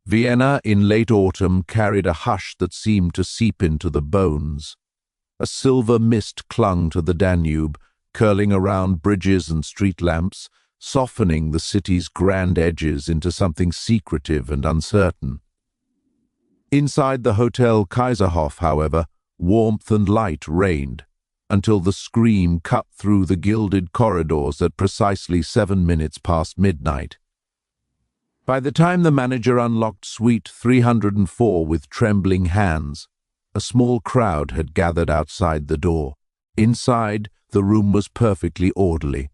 Vienna in late autumn carried a hush that seemed to seep into the bones. A silver mist clung to the Danube, curling around bridges and street lamps, softening the city's grand edges into something secretive and uncertain. Inside the Hotel Kaiserhof, however, warmth and light reigned, until the scream cut through the gilded corridors at precisely 7 minutes past midnight. By the time the manager unlocked suite 304 with trembling hands, a small crowd had gathered outside the door. Inside, the room was perfectly orderly.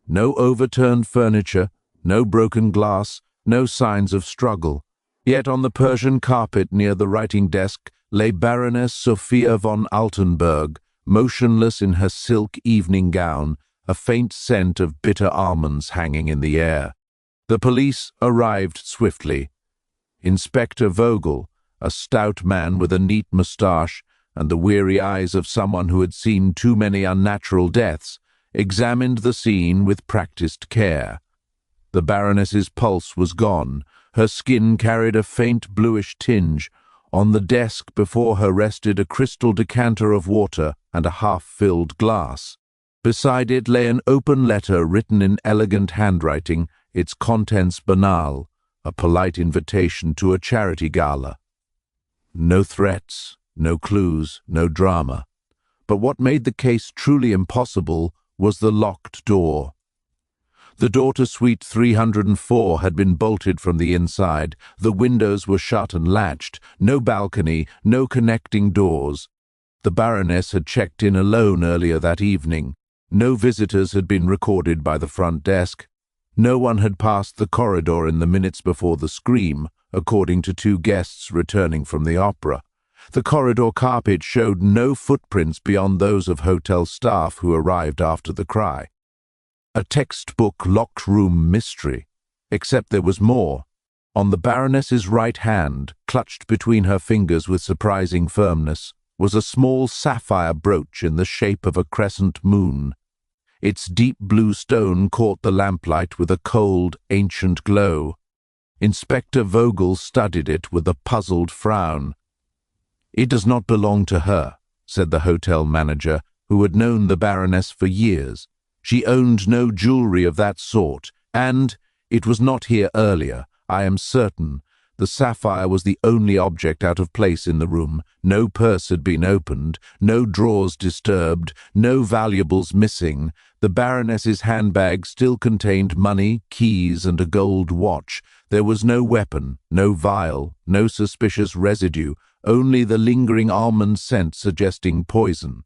No overturned furniture, no broken glass, no signs of struggle. Yet on the Persian carpet near the writing desk lay Baroness Sophia von Altenburg, motionless in her silk evening gown, a faint scent of bitter almonds hanging in the air. The police arrived swiftly. Inspector Vogel, a stout man with a neat moustache and the weary eyes of someone who had seen too many unnatural deaths, examined the scene with practiced care. The Baroness's pulse was gone. Her skin carried a faint bluish tinge. On the desk before her rested a crystal decanter of water and a half-filled glass. Beside it lay an open letter written in elegant handwriting, its contents banal, a polite invitation to a charity gala. No threats, no clues, no drama. But what made the case truly impossible was the locked door. The door to suite 304 had been bolted from the inside. The windows were shut and latched. No balcony, no connecting doors. The Baroness had checked in alone earlier that evening. No visitors had been recorded by the front desk. No one had passed the corridor in the minutes before the scream, according to 2 guests returning from the opera. The corridor carpet showed no footprints beyond those of hotel staff who arrived after the cry. A textbook locked room mystery, except there was more. On the Baroness's right hand, clutched between her fingers with surprising firmness, was a small sapphire brooch in the shape of a crescent moon. Its deep blue stone caught the lamplight with a cold, ancient glow. Inspector Vogel studied it with a puzzled frown. "It does not belong to her," said the hotel manager, who had known the Baroness for years. "She owned no jewelry of that sort, and it was not here earlier, I am certain. The sapphire was the only object out of place in the room. No purse had been opened, no drawers disturbed, no valuables missing. The Baroness's handbag still contained money, keys, and a gold watch. There was no weapon, no vial, no suspicious residue, only the lingering almond scent suggesting poison.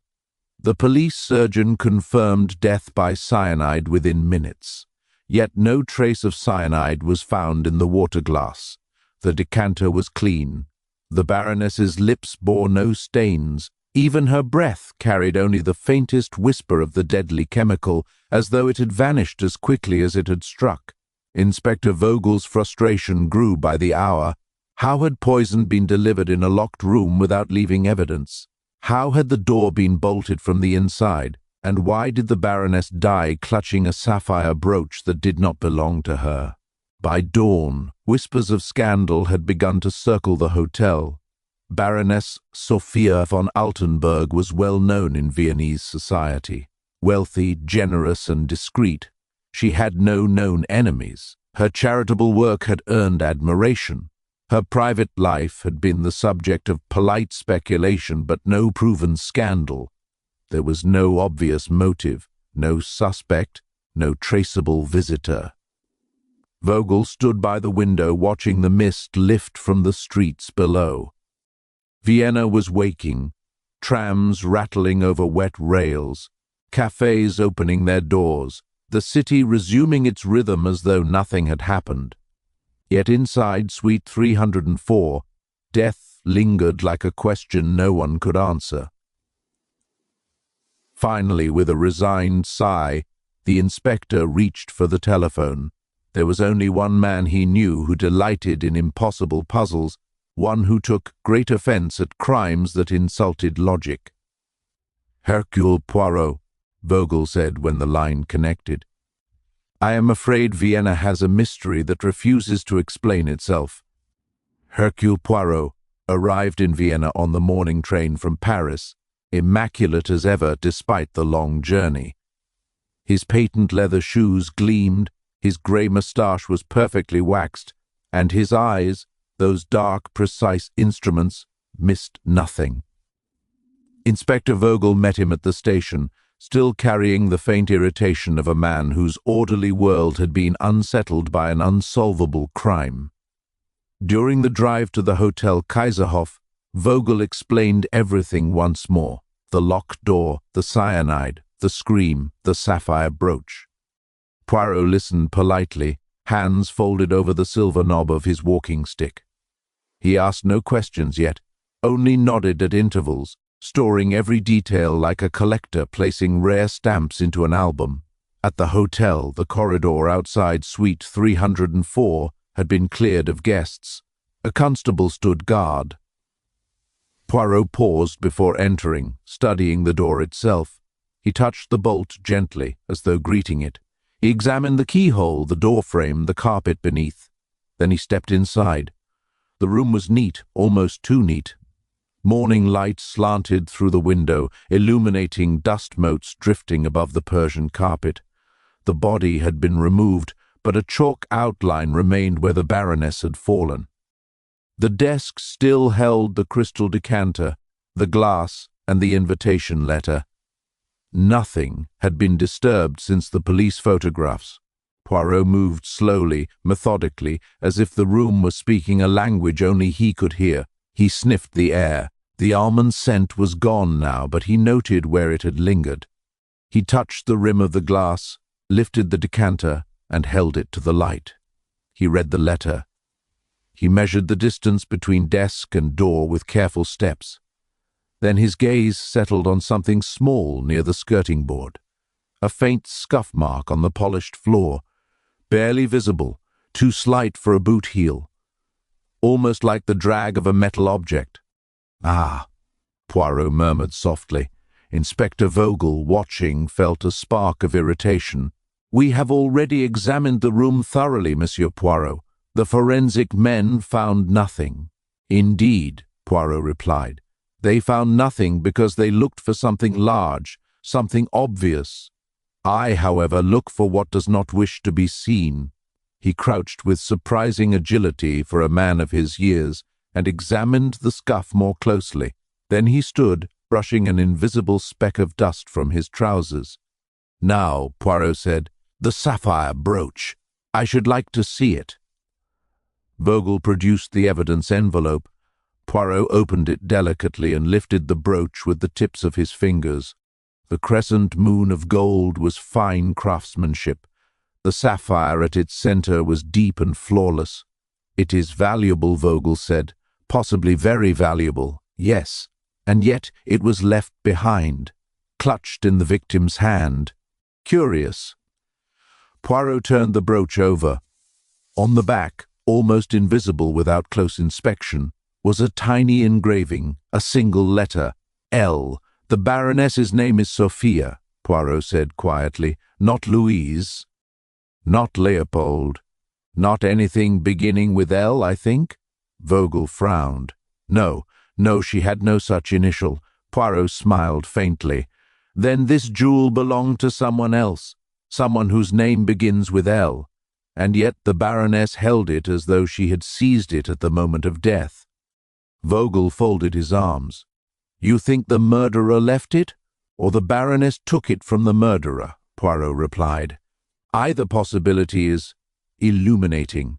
The police surgeon confirmed death by cyanide within minutes. Yet no trace of cyanide was found in the water glass. The decanter was clean. The Baroness's lips bore no stains. Even her breath carried only the faintest whisper of the deadly chemical, as though it had vanished as quickly as it had struck. Inspector Vogel's frustration grew by the hour. How had poison been delivered in a locked room without leaving evidence? How had the door been bolted from the inside? And why did the Baroness die clutching a sapphire brooch that did not belong to her? By dawn, whispers of scandal had begun to circle the hotel. Baroness Sophia von Altenburg was well known in Viennese society. Wealthy, generous, and discreet, she had no known enemies. Her charitable work had earned admiration. Her private life had been the subject of polite speculation, but no proven scandal. There was no obvious motive, no suspect, no traceable visitor. Vogel stood by the window watching the mist lift from the streets below. Vienna was waking, trams rattling over wet rails, cafes opening their doors, the city resuming its rhythm as though nothing had happened. Yet inside suite 304, death lingered like a question no one could answer. Finally, with a resigned sigh, the inspector reached for the telephone. There was only one man he knew who delighted in impossible puzzles, one who took great offense at crimes that insulted logic. "Hercule Poirot," Vogel said when the line connected. "I am afraid Vienna has a mystery that refuses to explain itself. Hercule Poirot arrived in Vienna on the morning train from Paris, immaculate as ever despite the long journey. His patent leather shoes gleamed, his grey moustache was perfectly waxed, and his eyes, those dark, precise instruments, missed nothing. Inspector Vogel met him at the station, still carrying the faint irritation of a man whose orderly world had been unsettled by an unsolvable crime. During the drive to the Hotel Kaiserhof, Vogel explained everything once more: the locked door, the cyanide, the scream, the sapphire brooch. Poirot listened politely, hands folded over the silver knob of his walking stick. He asked no questions yet, only nodded at intervals, storing every detail like a collector placing rare stamps into an album. At the hotel, the corridor outside suite 304 had been cleared of guests. A constable stood guard. Poirot paused before entering, studying the door itself. He touched the bolt gently, as though greeting it. He examined the keyhole, the door frame, the carpet beneath. Then he stepped inside. The room was neat, almost too neat. Morning light slanted through the window, illuminating dust motes drifting above the Persian carpet. The body had been removed, but a chalk outline remained where the Baroness had fallen. The desk still held the crystal decanter, the glass, and the invitation letter. Nothing had been disturbed since the police photographs. Poirot moved slowly, methodically, as if the room was speaking a language only he could hear. He sniffed the air. The almond scent was gone now, but he noted where it had lingered. He touched the rim of the glass, lifted the decanter, and held it to the light. He read the letter. He measured the distance between desk and door with careful steps. Then his gaze settled on something small near the skirting board. A faint scuff mark on the polished floor, barely visible, too slight for a boot heel. Almost like the drag of a metal object. "Ah," Poirot murmured softly. Inspector Vogel, watching, felt a spark of irritation. "We have already examined the room thoroughly, Monsieur Poirot. The forensic men found nothing." "Indeed," Poirot replied. "They found nothing because they looked for something large, something obvious. I, however, look for what does not wish to be seen." He crouched with surprising agility for a man of his years and examined the scuff more closely. Then he stood, brushing an invisible speck of dust from his trousers. "Now," Poirot said, "the sapphire brooch. I should like to see it." Vogel produced the evidence envelope. Poirot opened it delicately and lifted the brooch with the tips of his fingers. The crescent moon of gold was fine craftsmanship. The sapphire at its center was deep and flawless. "It is valuable," Vogel said. "Possibly very valuable, yes. And yet it was left behind, clutched in the victim's hand. Curious." Poirot turned the brooch over. On the back, almost invisible without close inspection, was a tiny engraving, a single letter, L. "The Baroness's name is Sophia," Poirot said quietly, "not Louise. Not Leopold. Not anything beginning with L, I think?" Vogel frowned. No, she had no such initial." Poirot smiled faintly. "Then this jewel belonged to someone else, someone whose name begins with L, and yet the Baroness held it as though she had seized it at the moment of death." Vogel folded his arms. "You think the murderer left it, or the Baroness took it from the murderer?" Poirot replied. "Either possibility is illuminating.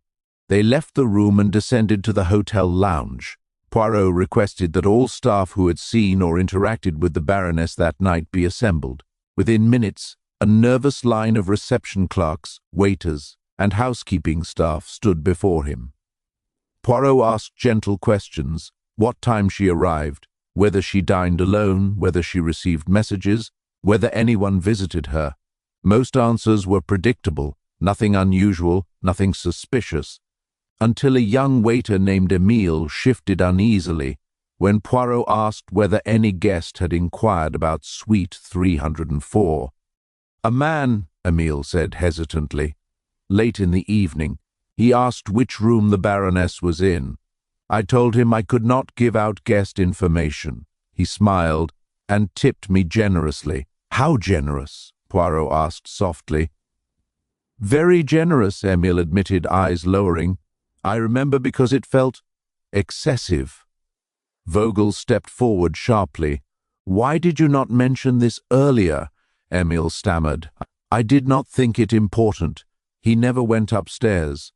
They left the room and descended to the hotel lounge. Poirot requested that all staff who had seen or interacted with the Baroness that night be assembled. Within minutes, a nervous line of reception clerks, waiters, and housekeeping staff stood before him. Poirot asked gentle questions: what time she arrived, whether she dined alone, whether she received messages, whether anyone visited her. Most answers were predictable, nothing unusual, nothing suspicious, until a young waiter named Emile shifted uneasily when Poirot asked whether any guest had inquired about suite 304. "A man," Emile said hesitantly. "Late in the evening. He asked which room the Baroness was in." I told him I could not give out guest information. He smiled and tipped me generously. How generous? Poirot asked softly. Very generous, Emile admitted, eyes lowering. I remember because it felt excessive. Vogel stepped forward sharply. Why did you not mention this earlier? Emile stammered. I did not think it important. He never went upstairs.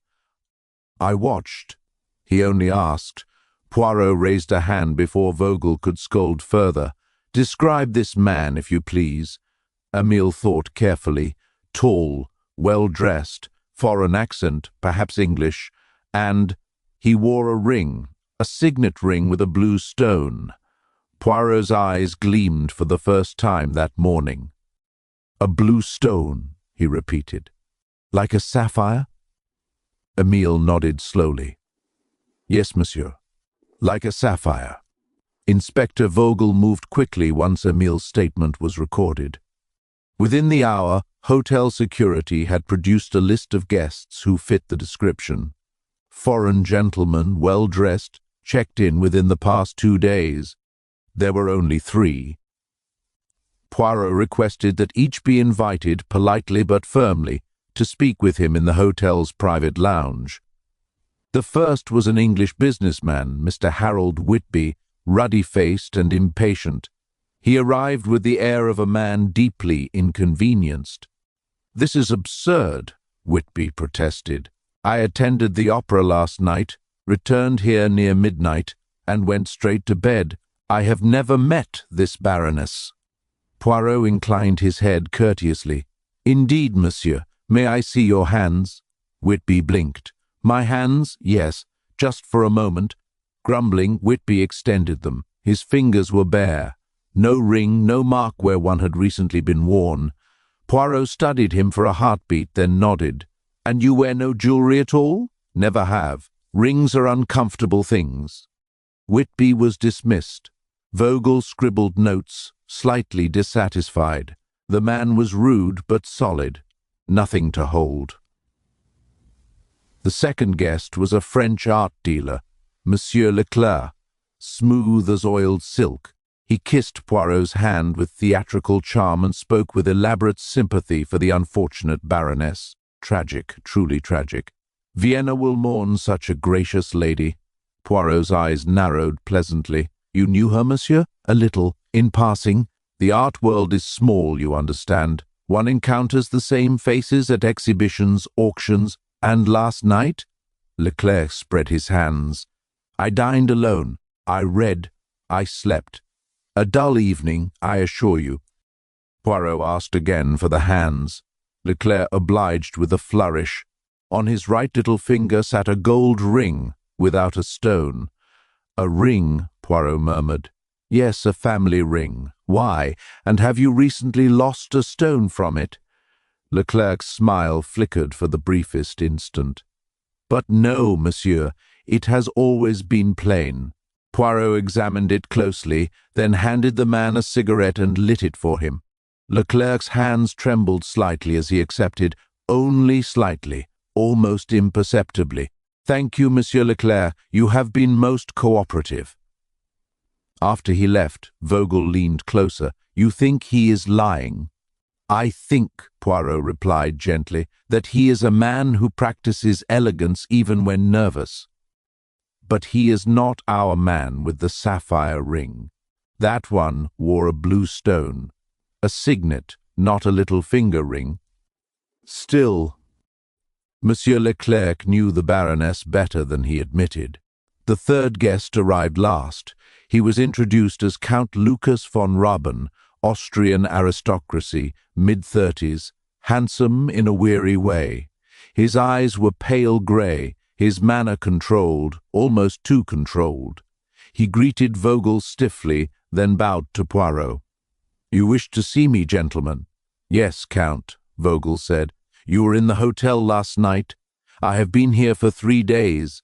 I watched. He only asked. Poirot raised a hand before Vogel could scold further. Describe this man, if you please. Emile thought carefully. Tall, well-dressed, foreign accent, perhaps English, and he wore a ring, a signet ring with a blue stone. Poirot's eyes gleamed for the first time that morning. A blue stone, he repeated. Like a sapphire? Emile nodded slowly. Yes, monsieur. Like a sapphire. Inspector Vogel moved quickly once Emile's statement was recorded. Within the hour, hotel security had produced a list of guests who fit the description. Foreign gentlemen, well-dressed, checked in within the past 2 days. There were only 3. Poirot requested that each be invited, politely but firmly, to speak with him in the hotel's private lounge. The first was an English businessman, Mr. Harold Whitby, ruddy-faced and impatient. He arrived with the air of a man deeply inconvenienced. This is absurd, Whitby protested. I attended the opera last night, returned here near midnight, and went straight to bed. I have never met this Baroness. Poirot inclined his head courteously. Indeed, monsieur. May I see your hands? Whitby blinked. My hands? Yes, just for a moment. Grumbling, Whitby extended them. His fingers were bare. No ring, no mark where one had recently been worn. Poirot studied him for a heartbeat, then nodded. And you wear no jewelry at all? Never have. Rings are uncomfortable things. Whitby was dismissed. Vogel scribbled notes, slightly dissatisfied. The man was rude but solid. Nothing to hold. The second guest was a French art dealer, Monsieur Leclerc, smooth as oiled silk. He kissed Poirot's hand with theatrical charm and spoke with elaborate sympathy for the unfortunate Baroness. Tragic, truly tragic. Vienna will mourn such a gracious lady. Poirot's eyes narrowed pleasantly. You knew her, monsieur? A little, in passing. The art world is small, you understand. One encounters the same faces at exhibitions, auctions, and last night? Leclerc spread his hands. I dined alone. I read. I slept. A dull evening, I assure you. Poirot asked again for the hands. Leclerc obliged with a flourish. On his right little finger sat a gold ring without a stone. A ring, Poirot murmured. Yes, a family ring. Why? And have you recently lost a stone from it? Leclerc's smile flickered for the briefest instant. But no, monsieur, it has always been plain. Poirot examined it closely, then handed the man a cigarette and lit it for him. Leclerc's hands trembled slightly as he accepted, only slightly, almost imperceptibly. Thank you, Monsieur Leclerc, you have been most cooperative. After he left, Vogel leaned closer. You think he is lying? I think, Poirot replied gently, that he is a man who practices elegance even when nervous. But he is not our man with the sapphire ring. That one wore a blue stone, a signet, not a little finger ring. Still, Monsieur Leclerc knew the Baroness better than he admitted. The third guest arrived last. He was introduced as Count Lucas von Raben, Austrian aristocracy, mid-30s, handsome in a weary way. His eyes were pale grey, his manner controlled, almost too controlled. He greeted Vogel stiffly, then bowed to Poirot. You wished to see me, gentlemen? Yes, Count, Vogel said. You were in the hotel last night. I have been here for 3 days.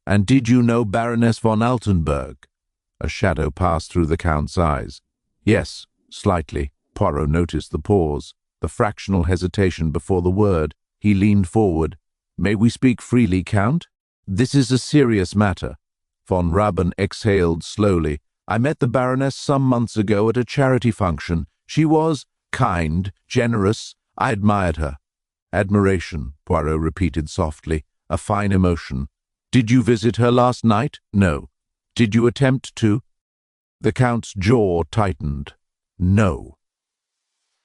And did you know Baroness von Altenburg? A shadow passed through the Count's eyes. Yes, slightly. Poirot noticed the pause, the fractional hesitation before the word. He leaned forward. May we speak freely, Count? This is a serious matter. Von Raben exhaled slowly. I met the Baroness some months ago at a charity function. She was kind, generous. I admired her. Admiration, Poirot repeated softly, a fine emotion. Did you visit her last night? No. Did you attempt to? The Count's jaw tightened. No.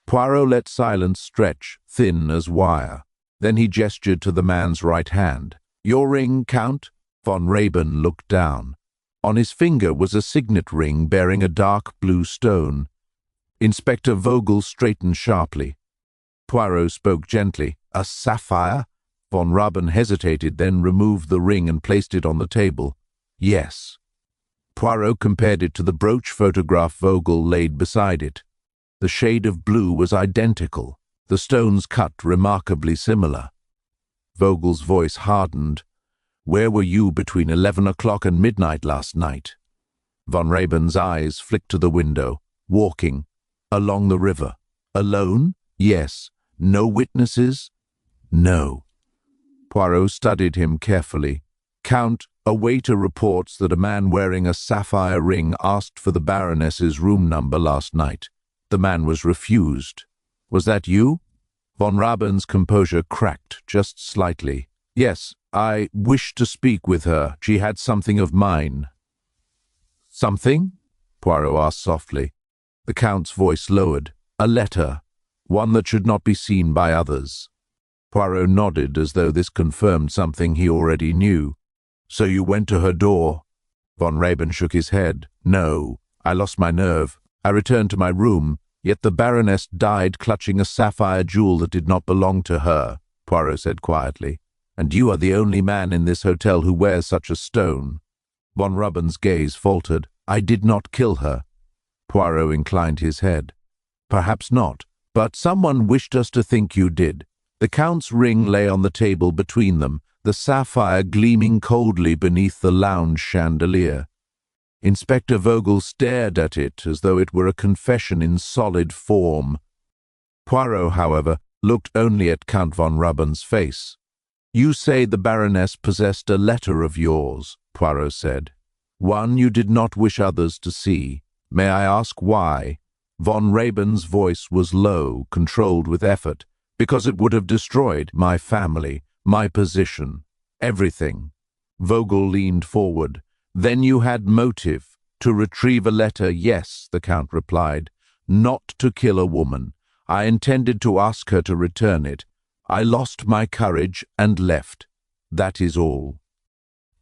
Poirot let silence stretch, thin as wire. Then he gestured to the man's right hand. Your ring, Count? Von Raben looked down. On his finger was a signet ring bearing a dark blue stone. Inspector Vogel straightened sharply. Poirot spoke gently. A sapphire? Von Raben hesitated, then removed the ring and placed it on the table. Yes. Poirot compared it to the brooch photograph Vogel laid beside it. The shade of blue was identical, the stones cut remarkably similar. Vogel's voice hardened. Where were you between 11 o'clock and midnight last night? Von Raben's eyes flicked to the window. Walking. Along the river. Alone? Yes. No witnesses? No. Poirot studied him carefully. Count, a waiter reports that a man wearing a sapphire ring asked for the Baroness's room number last night. The man was refused. Was that you? Von Raben's composure cracked just slightly. Yes, I wished to speak with her. She had something of mine. Something? Poirot asked softly. The Count's voice lowered. A letter. One that should not be seen by others. Poirot nodded as though this confirmed something he already knew. So you went to her door? Von Raben shook his head. No, I lost my nerve. I returned to my room, yet the Baroness died clutching a sapphire jewel that did not belong to her, Poirot said quietly. And you are the only man in this hotel who wears such a stone. Von Raben's gaze faltered. I did not kill her. Poirot inclined his head. Perhaps not, but someone wished us to think you did. The Count's ring lay on the table between them, the sapphire gleaming coldly beneath the lounge chandelier. Inspector Vogel stared at it as though it were a confession in solid form. Poirot, however, looked only at Count von Raben's face. You say the Baroness possessed a letter of yours, Poirot said. One you did not wish others to see. May I ask why? Von Raben's voice was low, controlled with effort, because it would have destroyed my family, my position, everything. Vogel leaned forward. Then you had motive. To retrieve a letter, yes, the Count replied. Not to kill a woman. I intended to ask her to return it. I lost my courage and left. That is all.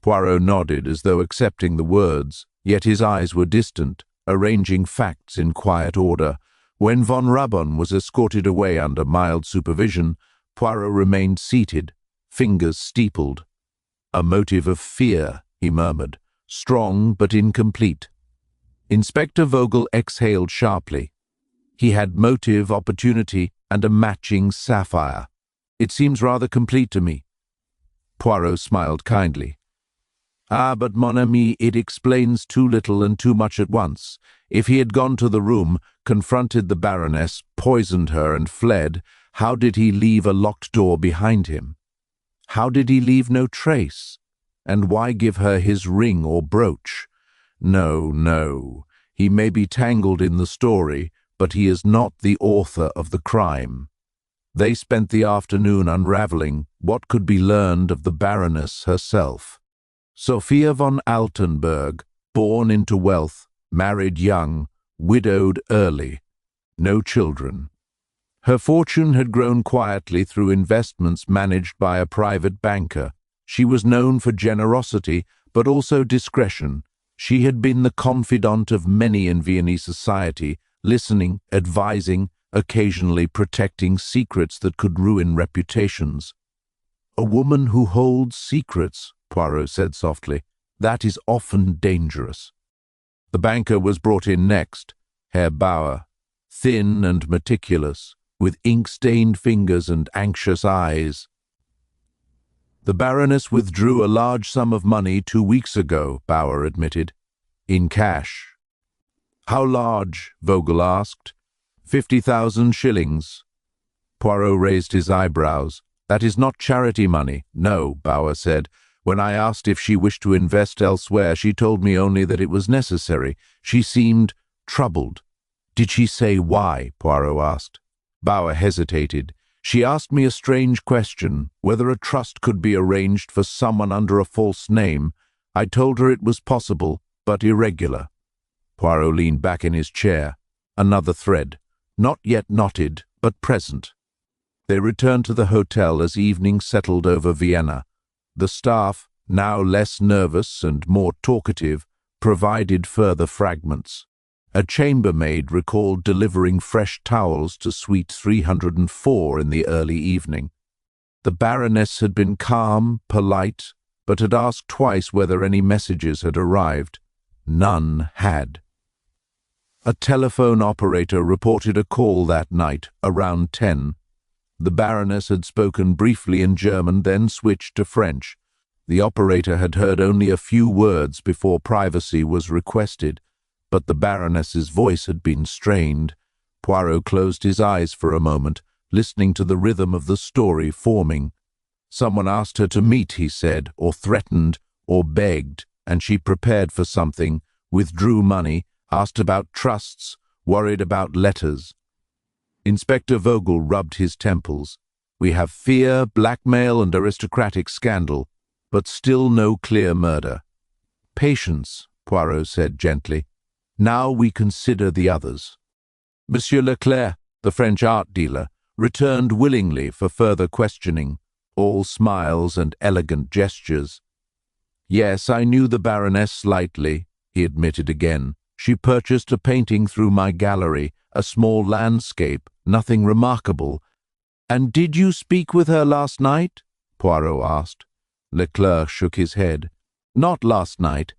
Poirot nodded as though accepting the words, yet his eyes were distant, arranging facts in quiet order. When von Raben was escorted away under mild supervision, Poirot remained seated, fingers steepled. A motive of fear, he murmured, strong but incomplete. Inspector Vogel exhaled sharply. He had motive, opportunity, and a matching sapphire. It seems rather complete to me. Poirot smiled kindly. Ah, but mon ami, it explains too little and too much at once. If he had gone to the room, confronted the Baroness, poisoned her, and fled, how did he leave a locked door behind him? How did he leave no trace? And why give her his ring or brooch? No, no. He may be tangled in the story, but he is not the author of the crime. They spent the afternoon unraveling what could be learned of the Baroness herself. Sophia von Altenburg, born into wealth, married young, widowed early, no children. Her fortune had grown quietly through investments managed by a private banker. She was known for generosity, but also discretion. She had been the confidant of many in Viennese society, listening, advising, occasionally protecting secrets that could ruin reputations. A woman who holds secrets, Poirot said softly, that is often dangerous. The banker was brought in next, Herr Bauer, thin and meticulous, with ink-stained fingers and anxious eyes. The Baroness withdrew a large sum of money 2 weeks ago, Bauer admitted, in cash. How large? Vogel asked. 50,000 shillings. Poirot raised his eyebrows. That is not charity money. No, Bauer said. When I asked if she wished to invest elsewhere, she told me only that it was necessary. She seemed troubled. Did she say why? Poirot asked. Bauer hesitated. She asked me a strange question, whether a trust could be arranged for someone under a false name. I told her it was possible, but irregular. Poirot leaned back in his chair. Another thread, not yet knotted, but present. They returned to the hotel as evening settled over Vienna. The staff, now less nervous and more talkative, provided further fragments. A chambermaid recalled delivering fresh towels to suite 304 in the early evening. The Baroness had been calm, polite, but had asked twice whether any messages had arrived. None had. A telephone operator reported a call that night, around 10. The Baroness had spoken briefly in German, then switched to French. The operator had heard only a few words before privacy was requested, but the Baroness's voice had been strained. Poirot closed his eyes for a moment, listening to the rhythm of the story forming. Someone asked her to meet, he said, or threatened, or begged, and she prepared for something, withdrew money, asked about trusts, worried about letters. Inspector Vogel rubbed his temples. We have fear, blackmail, and aristocratic scandal, but still no clear murder. Patience, Poirot said gently. Now we consider the others. Monsieur Leclerc, the French art dealer, returned willingly for further questioning, all smiles and elegant gestures. Yes, I knew the Baroness slightly, he admitted again. She purchased a painting through my gallery, a small landscape, nothing remarkable. And did you speak with her last night? Poirot asked. Leclerc shook his head. Not last night.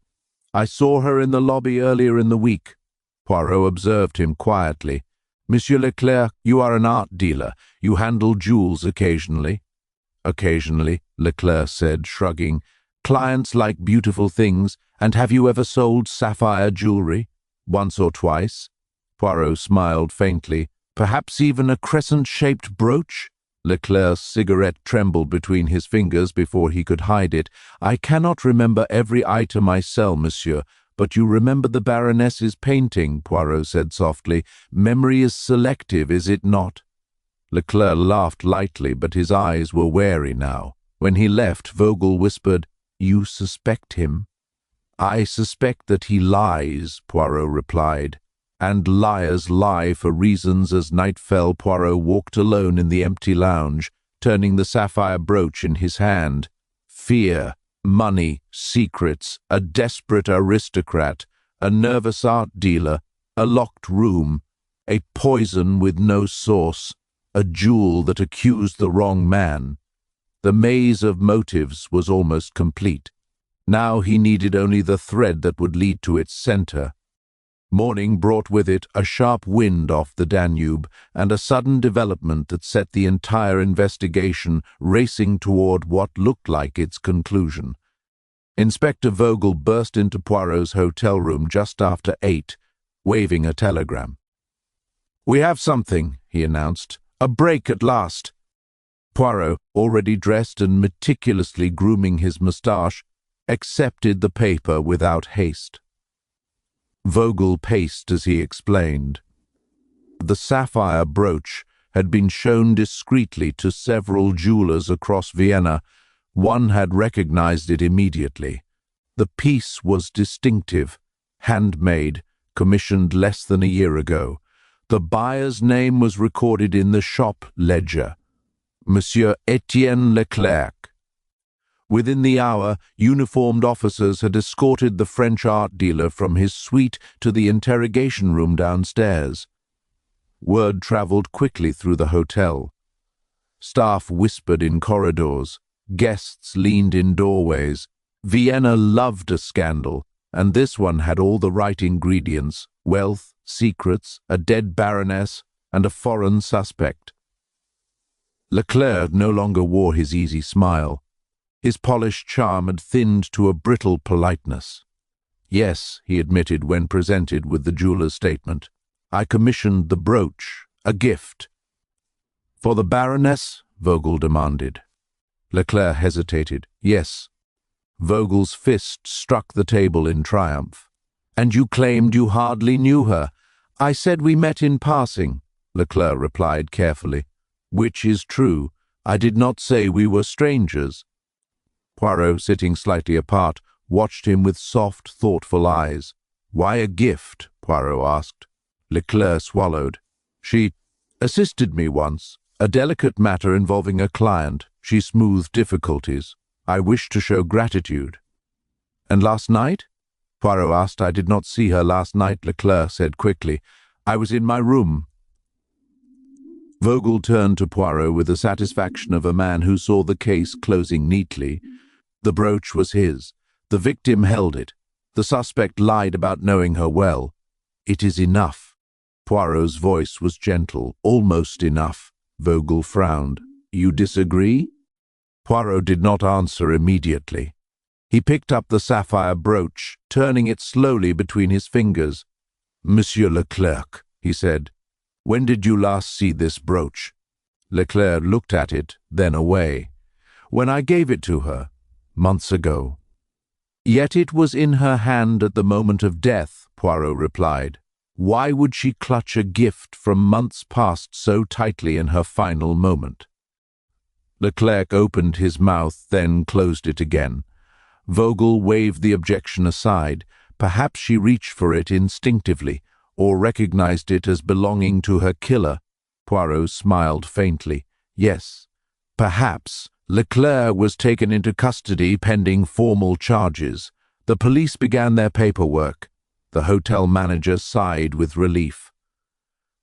I saw her in the lobby earlier in the week. Poirot observed him quietly. Monsieur Leclerc, you are an art dealer. You handle jewels occasionally. Occasionally, Leclerc said, shrugging. Clients like beautiful things, and have you ever sold sapphire jewelry? Once or twice. Poirot smiled faintly. Perhaps even a crescent-shaped brooch? Leclerc's cigarette trembled between his fingers before he could hide it. I cannot remember every item I sell, monsieur, but you remember the Baroness's painting, Poirot said softly. Memory is selective, is it not? Leclerc laughed lightly, but his eyes were wary now. When he left, Vogel whispered, You suspect him? I suspect that he lies, Poirot replied. And liars lie for reasons. As night fell, Poirot walked alone in the empty lounge, turning the sapphire brooch in his hand. Fear, money, secrets, a desperate aristocrat, a nervous art dealer, a locked room, a poison with no source, a jewel that accused the wrong man. The maze of motives was almost complete. Now he needed only the thread that would lead to its center. Morning brought with it a sharp wind off the Danube and a sudden development that set the entire investigation racing toward what looked like its conclusion. Inspector Vogel burst into Poirot's hotel room just after 8, waving a telegram. We have something, he announced. A break at last. Poirot, already dressed and meticulously grooming his moustache, accepted the paper without haste. Vogel paced as he explained. The sapphire brooch had been shown discreetly to several jewelers across Vienna. One had recognized it immediately. The piece was distinctive, handmade, commissioned less than a year ago. The buyer's name was recorded in the shop ledger, Monsieur Etienne Leclerc. Within the hour, uniformed officers had escorted the French art dealer from his suite to the interrogation room downstairs. Word traveled quickly through the hotel. Staff whispered in corridors. Guests leaned in doorways. Vienna loved a scandal, and this one had all the right ingredients: wealth, secrets, a dead baroness, and a foreign suspect. Leclerc no longer wore his easy smile. His polished charm had thinned to a brittle politeness. Yes, he admitted when presented with the jeweler's statement. I commissioned the brooch, a gift. For the Baroness? Vogel demanded. Leclerc hesitated. Yes. Vogel's fist struck the table in triumph. "And you claimed you hardly knew her." "I said we met in passing," Leclerc replied carefully. "Which is true. I did not say we were strangers." Poirot, sitting slightly apart, watched him with soft, thoughtful eyes. "Why a gift?" Poirot asked. Leclerc swallowed. "She assisted me once. A delicate matter involving a client. She smoothed difficulties. I wish to show gratitude." "And last night?" Poirot asked. "I did not see her last night," Leclerc said quickly. "I was in my room." Vogel turned to Poirot with the satisfaction of a man who saw the case closing neatly. The brooch was his. The victim held it. The suspect lied about knowing her well. "It is enough." Poirot's voice was gentle. "Almost enough." Vogel frowned. "You disagree?" Poirot did not answer immediately. He picked up the sapphire brooch, turning it slowly between his fingers. "Monsieur Leclerc," he said, "when did you last see this brooch?" Leclerc looked at it, then away. "When I gave it to her, months ago." "Yet it was in her hand at the moment of death," Poirot replied. "Why would she clutch a gift from months past so tightly in her final moment?" Leclerc opened his mouth, then closed it again. Vogel waved the objection aside. Perhaps she reached for it instinctively, or recognized it as belonging to her killer. Poirot smiled faintly. "Yes, perhaps." Leclerc was taken into custody pending formal charges. The police began their paperwork. The hotel manager sighed with relief.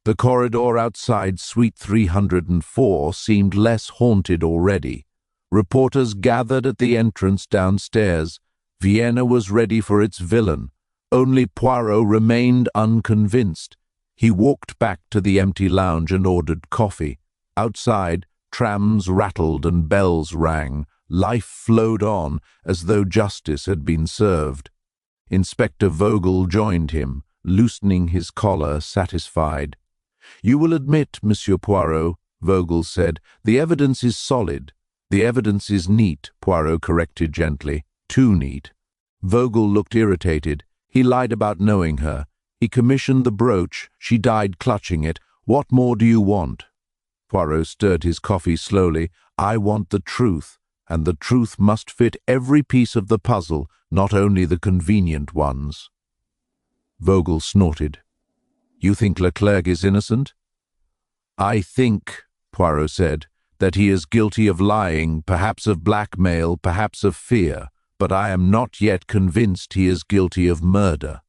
The corridor outside Suite 304 seemed less haunted already. Reporters gathered at the entrance downstairs. Vienna was ready for its villain. Only Poirot remained unconvinced. He walked back to the empty lounge and ordered coffee. Outside, trams rattled and bells rang. Life flowed on as though justice had been served. Inspector Vogel joined him, loosening his collar, satisfied. "You will admit, Monsieur Poirot," Vogel said, "the evidence is solid." "The evidence is neat," Poirot corrected gently. "Too neat." Vogel looked irritated. "He lied about knowing her. He commissioned the brooch. She died clutching it. What more do you want?" Poirot stirred his coffee slowly. "I want the truth, and the truth must fit every piece of the puzzle, not only the convenient ones." Vogel snorted. "You think Leclerc is innocent?" "I think," Poirot said, "that he is guilty of lying, perhaps of blackmail, perhaps of fear, but I am not yet convinced he is guilty of murder."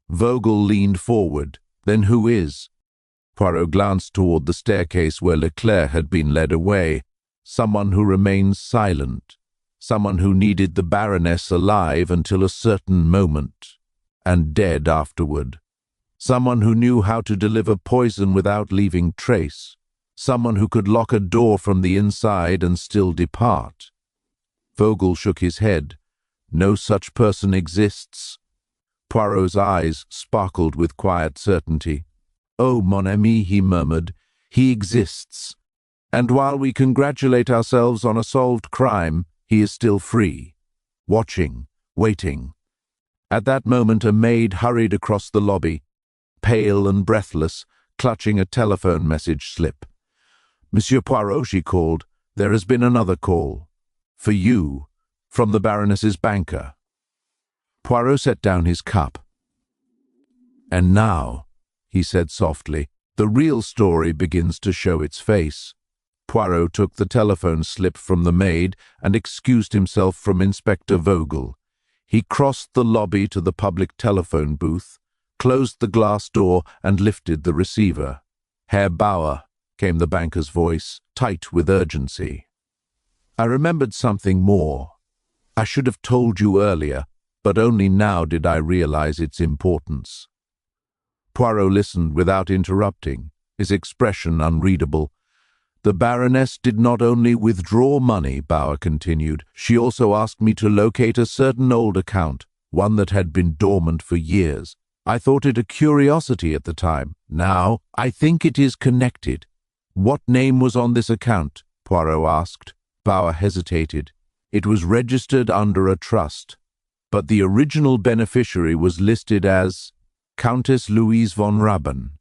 Vogel leaned forward. "Then who is?" Poirot glanced toward the staircase where Leclerc had been led away. "Someone who remains silent. Someone who needed the Baroness alive until a certain moment, and dead afterward. Someone who knew how to deliver poison without leaving trace. Someone who could lock a door from the inside and still depart." Vogel shook his head. "No such person exists." Poirot's eyes sparkled with quiet certainty. "Oh, mon ami," he murmured, "he exists. And while we congratulate ourselves on a solved crime, he is still free, watching, waiting." At that moment a maid hurried across the lobby, pale and breathless, clutching a telephone message slip. "Monsieur Poirot," she called, "there has been another call. For you, from the Baroness's banker." Poirot set down his cup. "And now," he said softly, "the real story begins to show its face." Poirot took the telephone slip from the maid and excused himself from Inspector Vogel. He crossed the lobby to the public telephone booth, closed the glass door and lifted the receiver. "Herr Bauer," came the banker's voice, tight with urgency. "I remembered something more. I should have told you earlier, but only now did I realize its importance." Poirot listened without interrupting, his expression unreadable. "The Baroness did not only withdraw money," Bauer continued, "she also asked me to locate a certain old account, one that had been dormant for years. I thought it a curiosity at the time. Now, I think it is connected." "What name was on this account?" Poirot asked. Bauer hesitated. It was registered under a trust, but the original beneficiary was listed as Countess Louise von Raben.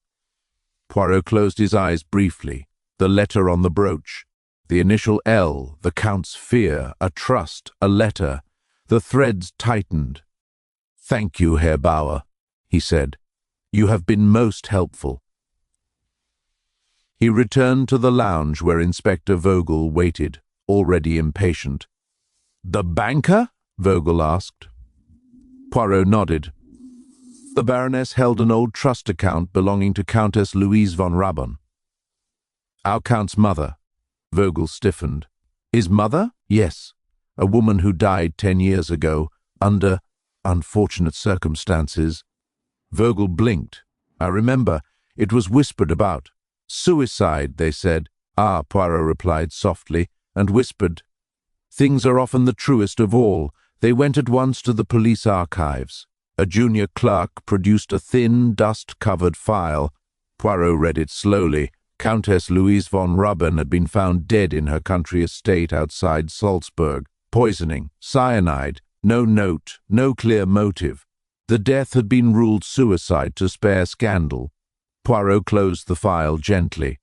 Poirot closed his eyes briefly. The letter on the brooch, the initial L, the Count's fear, a trust, a letter. The threads tightened. "Thank you, Herr Bauer," he said. "You have been most helpful." He returned to the lounge where Inspector Vogel waited, already impatient. "The banker?" Vogel asked. Poirot nodded. The Baroness held an old trust account belonging to Countess Louise von Raben. "Our Count's mother." Vogel stiffened. "His mother?" "Yes. A woman who died 10 years ago, under unfortunate circumstances." Vogel blinked. "I remember. It was whispered about. Suicide, they said." "Ah," Poirot replied softly, and whispered. "Things are often the truest of all." They went at once to the police archives. A junior clerk produced a thin, dust-covered file. Poirot read it slowly. Countess Louise von Raben had been found dead in her country estate outside Salzburg. Poisoning, cyanide, no note, no clear motive. The death had been ruled suicide to spare scandal. Poirot closed the file gently.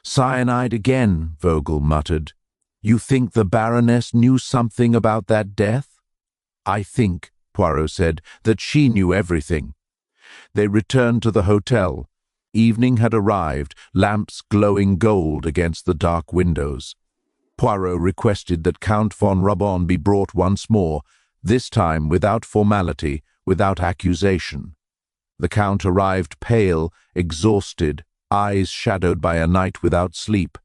"Cyanide again," Vogel muttered. "You think the Baroness knew something about that death?" "I think," Poirot said, "that she knew everything." They returned to the hotel. Evening had arrived, lamps glowing gold against the dark windows. Poirot requested that Count von Raben be brought once more, this time without formality, without accusation. The Count arrived pale, exhausted, eyes shadowed by a night without sleep.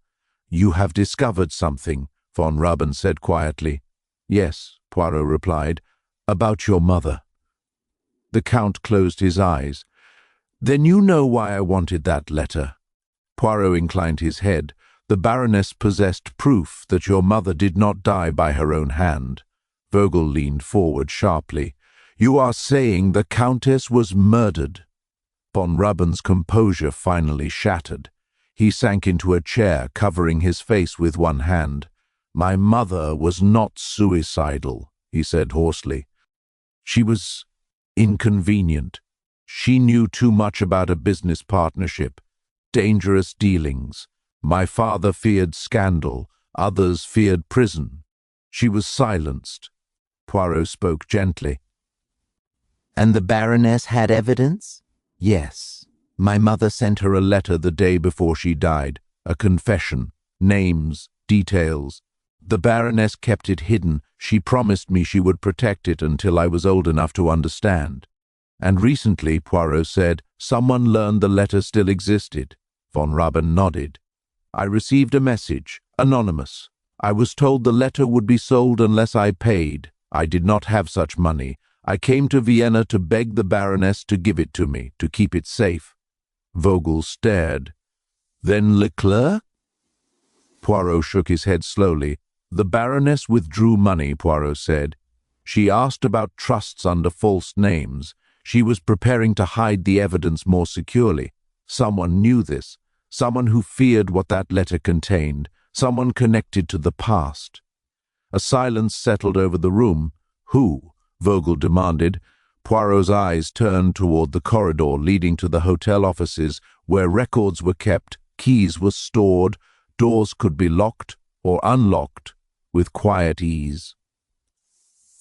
"You have discovered something," von Raben said quietly. "Yes," Poirot replied, "about your mother." The Count closed his eyes. "Then you know why I wanted that letter?" Poirot inclined his head. "The Baroness possessed proof that your mother did not die by her own hand." Vogel leaned forward sharply. "You are saying the Countess was murdered?" Von Raben's composure finally shattered. He sank into a chair, covering his face with one hand. "My mother was not suicidal," he said hoarsely. "She was inconvenient. She knew too much about a business partnership, dangerous dealings. My father feared scandal, others feared prison. She was silenced." Poirot spoke gently. "And the Baroness had evidence?" "Yes. My mother sent her a letter the day before she died, a confession, names, details. The Baroness kept it hidden. She promised me she would protect it until I was old enough to understand. And recently," Poirot said, "someone learned the letter still existed." Von Raben nodded. "I received a message, anonymous. I was told the letter would be sold unless I paid. I did not have such money. I came to Vienna to beg the Baroness to give it to me, to keep it safe." Vogel stared. "Then Leclerc?" Poirot shook his head slowly. "The Baroness withdrew money," Poirot said. "She asked about trusts under false names. She was preparing to hide the evidence more securely. Someone knew this. Someone who feared what that letter contained. Someone connected to the past." A silence settled over the room. "Who?" Vogel demanded. Poirot's eyes turned toward the corridor leading to the hotel offices, where records were kept, keys were stored, doors could be locked or unlocked with quiet ease.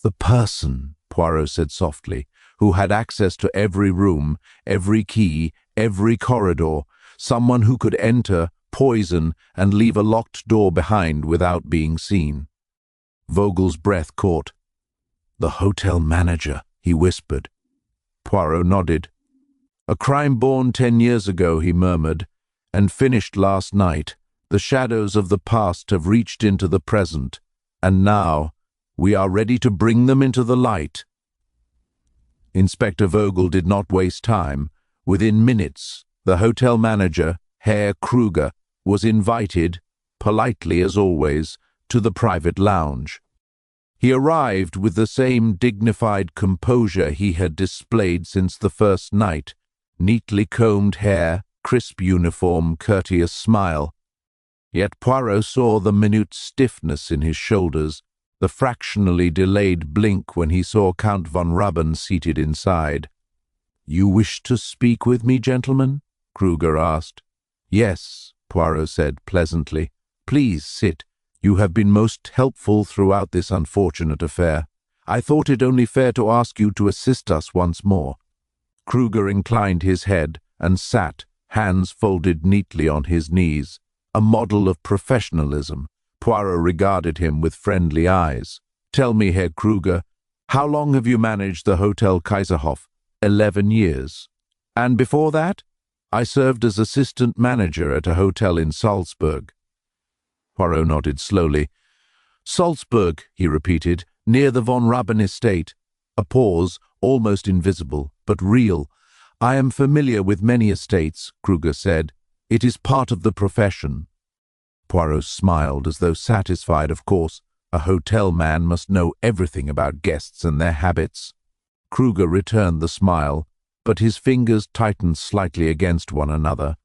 "The person," Poirot said softly, "who had access to every room, every key, every corridor, someone who could enter, poison, and leave a locked door behind without being seen." Vogel's breath caught. "The hotel manager," he whispered. Poirot nodded. "A crime born 10 years ago," he murmured, "and finished last night. The shadows of the past have reached into the present, and now we are ready to bring them into the light." Inspector Vogel did not waste time. Within minutes, the hotel manager, Herr Kruger, was invited, politely as always, to the private lounge. He arrived with the same dignified composure he had displayed since the first night, neatly combed hair, crisp uniform, courteous smile. Yet Poirot saw the minute stiffness in his shoulders, the fractionally delayed blink when he saw Count von Ruben seated inside. "You wish to speak with me, gentlemen?" Kruger asked. "Yes," Poirot said pleasantly. "Please sit. You have been most helpful throughout this unfortunate affair. I thought it only fair to ask you to assist us once more." Kruger inclined his head and sat, hands folded neatly on his knees, a model of professionalism. Poirot regarded him with friendly eyes. "Tell me, Herr Kruger, how long have you managed the Hotel Kaiserhof?" 11 years. "And before that?" "I served as assistant manager at a hotel in Salzburg." Poirot nodded slowly. "Salzburg," he repeated, "near the von Ruben estate." A pause, almost invisible, but real. "I am familiar with many estates," Kruger said. "It is part of the profession." Poirot smiled, as though satisfied. Of course, a hotel man must know everything about guests and their habits. Kruger returned the smile, but his fingers tightened slightly against one another.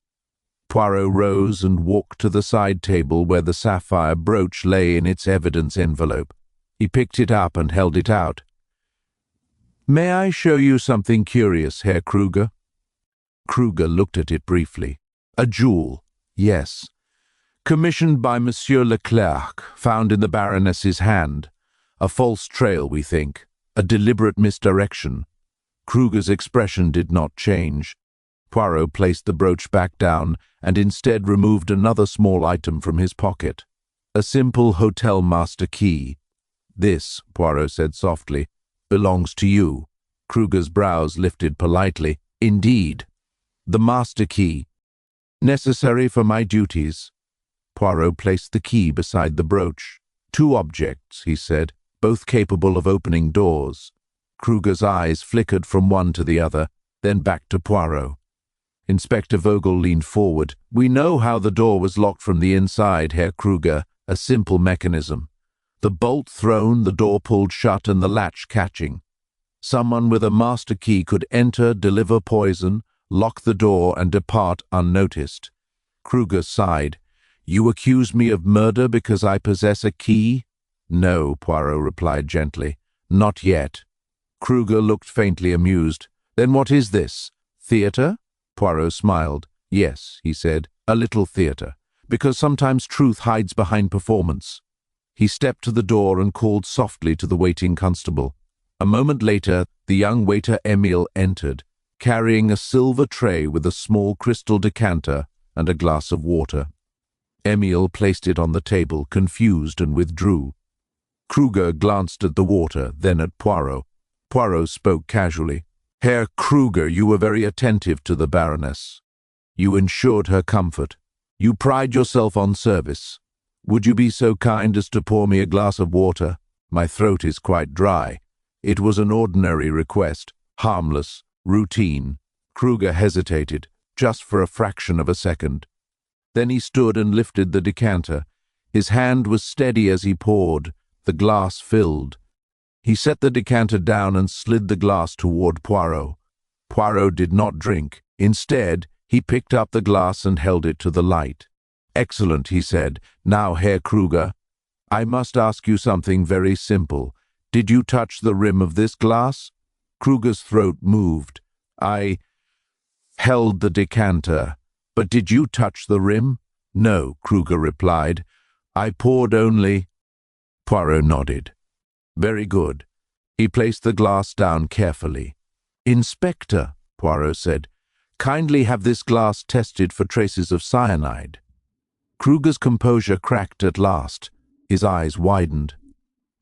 Poirot rose and walked to the side table where the sapphire brooch lay in its evidence envelope. He picked it up and held it out. "May I show you something curious, Herr Kruger?" Kruger looked at it briefly. "A jewel, yes. Commissioned by Monsieur Leclerc, found in the Baroness's hand. A false trail, we think. A deliberate misdirection." Kruger's expression did not change. Poirot placed the brooch back down and instead removed another small item from his pocket. A simple hotel master key. "This," Poirot said softly, "belongs to you." Kruger's brows lifted politely. "Indeed." "The master key. Necessary for my duties." Poirot placed the key beside the brooch. "Two objects," he said, "both capable of opening doors." Kruger's eyes flickered from one to the other, then back to Poirot. Inspector Vogel leaned forward. "We know how the door was locked from the inside, Herr Kruger. A simple mechanism. The bolt thrown, the door pulled shut, and the latch catching. Someone with a master key could enter, deliver poison, lock the door, and depart unnoticed." Kruger sighed. "You accuse me of murder because I possess a key?" "No," Poirot replied gently. "Not yet." Kruger looked faintly amused. "Then what is this? Theatre?" Poirot smiled. "Yes," he said, "a little theatre, because sometimes truth hides behind performance." He stepped to the door and called softly to the waiting constable. A moment later, the young waiter Emile entered, carrying a silver tray with a small crystal decanter and a glass of water. Emile placed it on the table, confused, and withdrew. Kruger glanced at the water, then at Poirot. Poirot spoke casually. "Herr Kruger, you were very attentive to the Baroness. You ensured her comfort. You pride yourself on service. Would you be so kind as to pour me a glass of water? My throat is quite dry." It was an ordinary request, harmless, routine. Kruger hesitated, just for a fraction of a second. Then he stood and lifted the decanter. His hand was steady as he poured. The glass filled. He set the decanter down and slid the glass toward Poirot. Poirot did not drink. Instead, he picked up the glass and held it to the light. "Excellent," he said. "Now, Herr Kruger, I must ask you something very simple. Did you touch the rim of this glass?" Kruger's throat moved. "I held the decanter. But did you touch the rim?" "No," Kruger replied. "I poured only—" Poirot nodded. "Very good." He placed the glass down carefully. "Inspector," Poirot said, "kindly have this glass tested for traces of cyanide." Kruger's composure cracked at last. His eyes widened.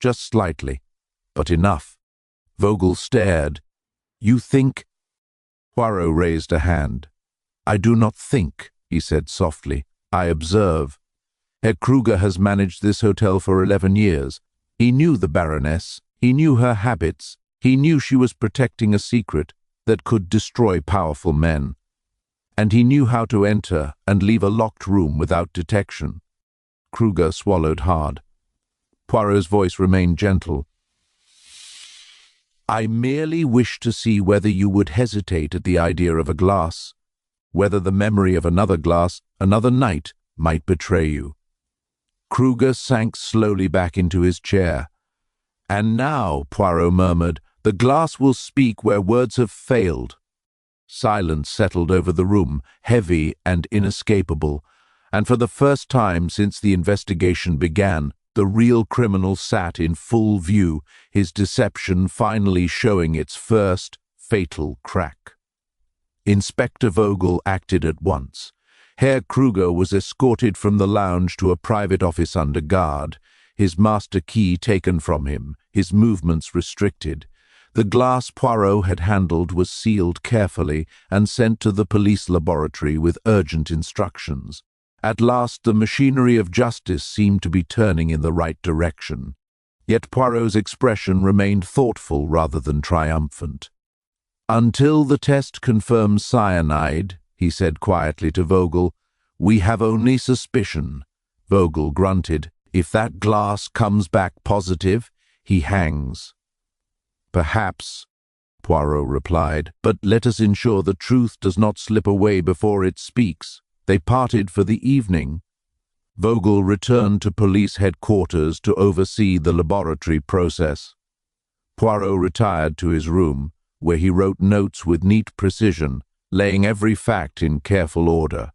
Just slightly, but enough. Vogel stared. "You think—" Poirot raised a hand. "I do not think," he said softly. "I observe. Herr Kruger has managed this hotel for 11 years. He knew the Baroness. He knew her habits. He knew she was protecting a secret that could destroy powerful men. And he knew how to enter and leave a locked room without detection." Kruger swallowed hard. Poirot's voice remained gentle. "I merely wish to see whether you would hesitate at the idea of a glass, whether the memory of another glass, another night, might betray you." Kruger sank slowly back into his chair. "And now," Poirot murmured, "the glass will speak where words have failed." Silence settled over the room, heavy and inescapable, and for the first time since the investigation began, the real criminal sat in full view, his deception finally showing its first fatal crack. Inspector Vogel acted at once. Herr Kruger was escorted from the lounge to a private office under guard, his master key taken from him, his movements restricted. The glass Poirot had handled was sealed carefully and sent to the police laboratory with urgent instructions. At last the machinery of justice seemed to be turning in the right direction. Yet Poirot's expression remained thoughtful rather than triumphant. "Until the test confirms cyanide," he said quietly to Vogel, "we have only suspicion." Vogel grunted. "If that glass comes back positive, he hangs." "Perhaps," Poirot replied, "but let us ensure the truth does not slip away before it speaks." They parted for the evening. Vogel returned to police headquarters to oversee the laboratory process. Poirot retired to his room, where he wrote notes with neat precision, laying every fact in careful order.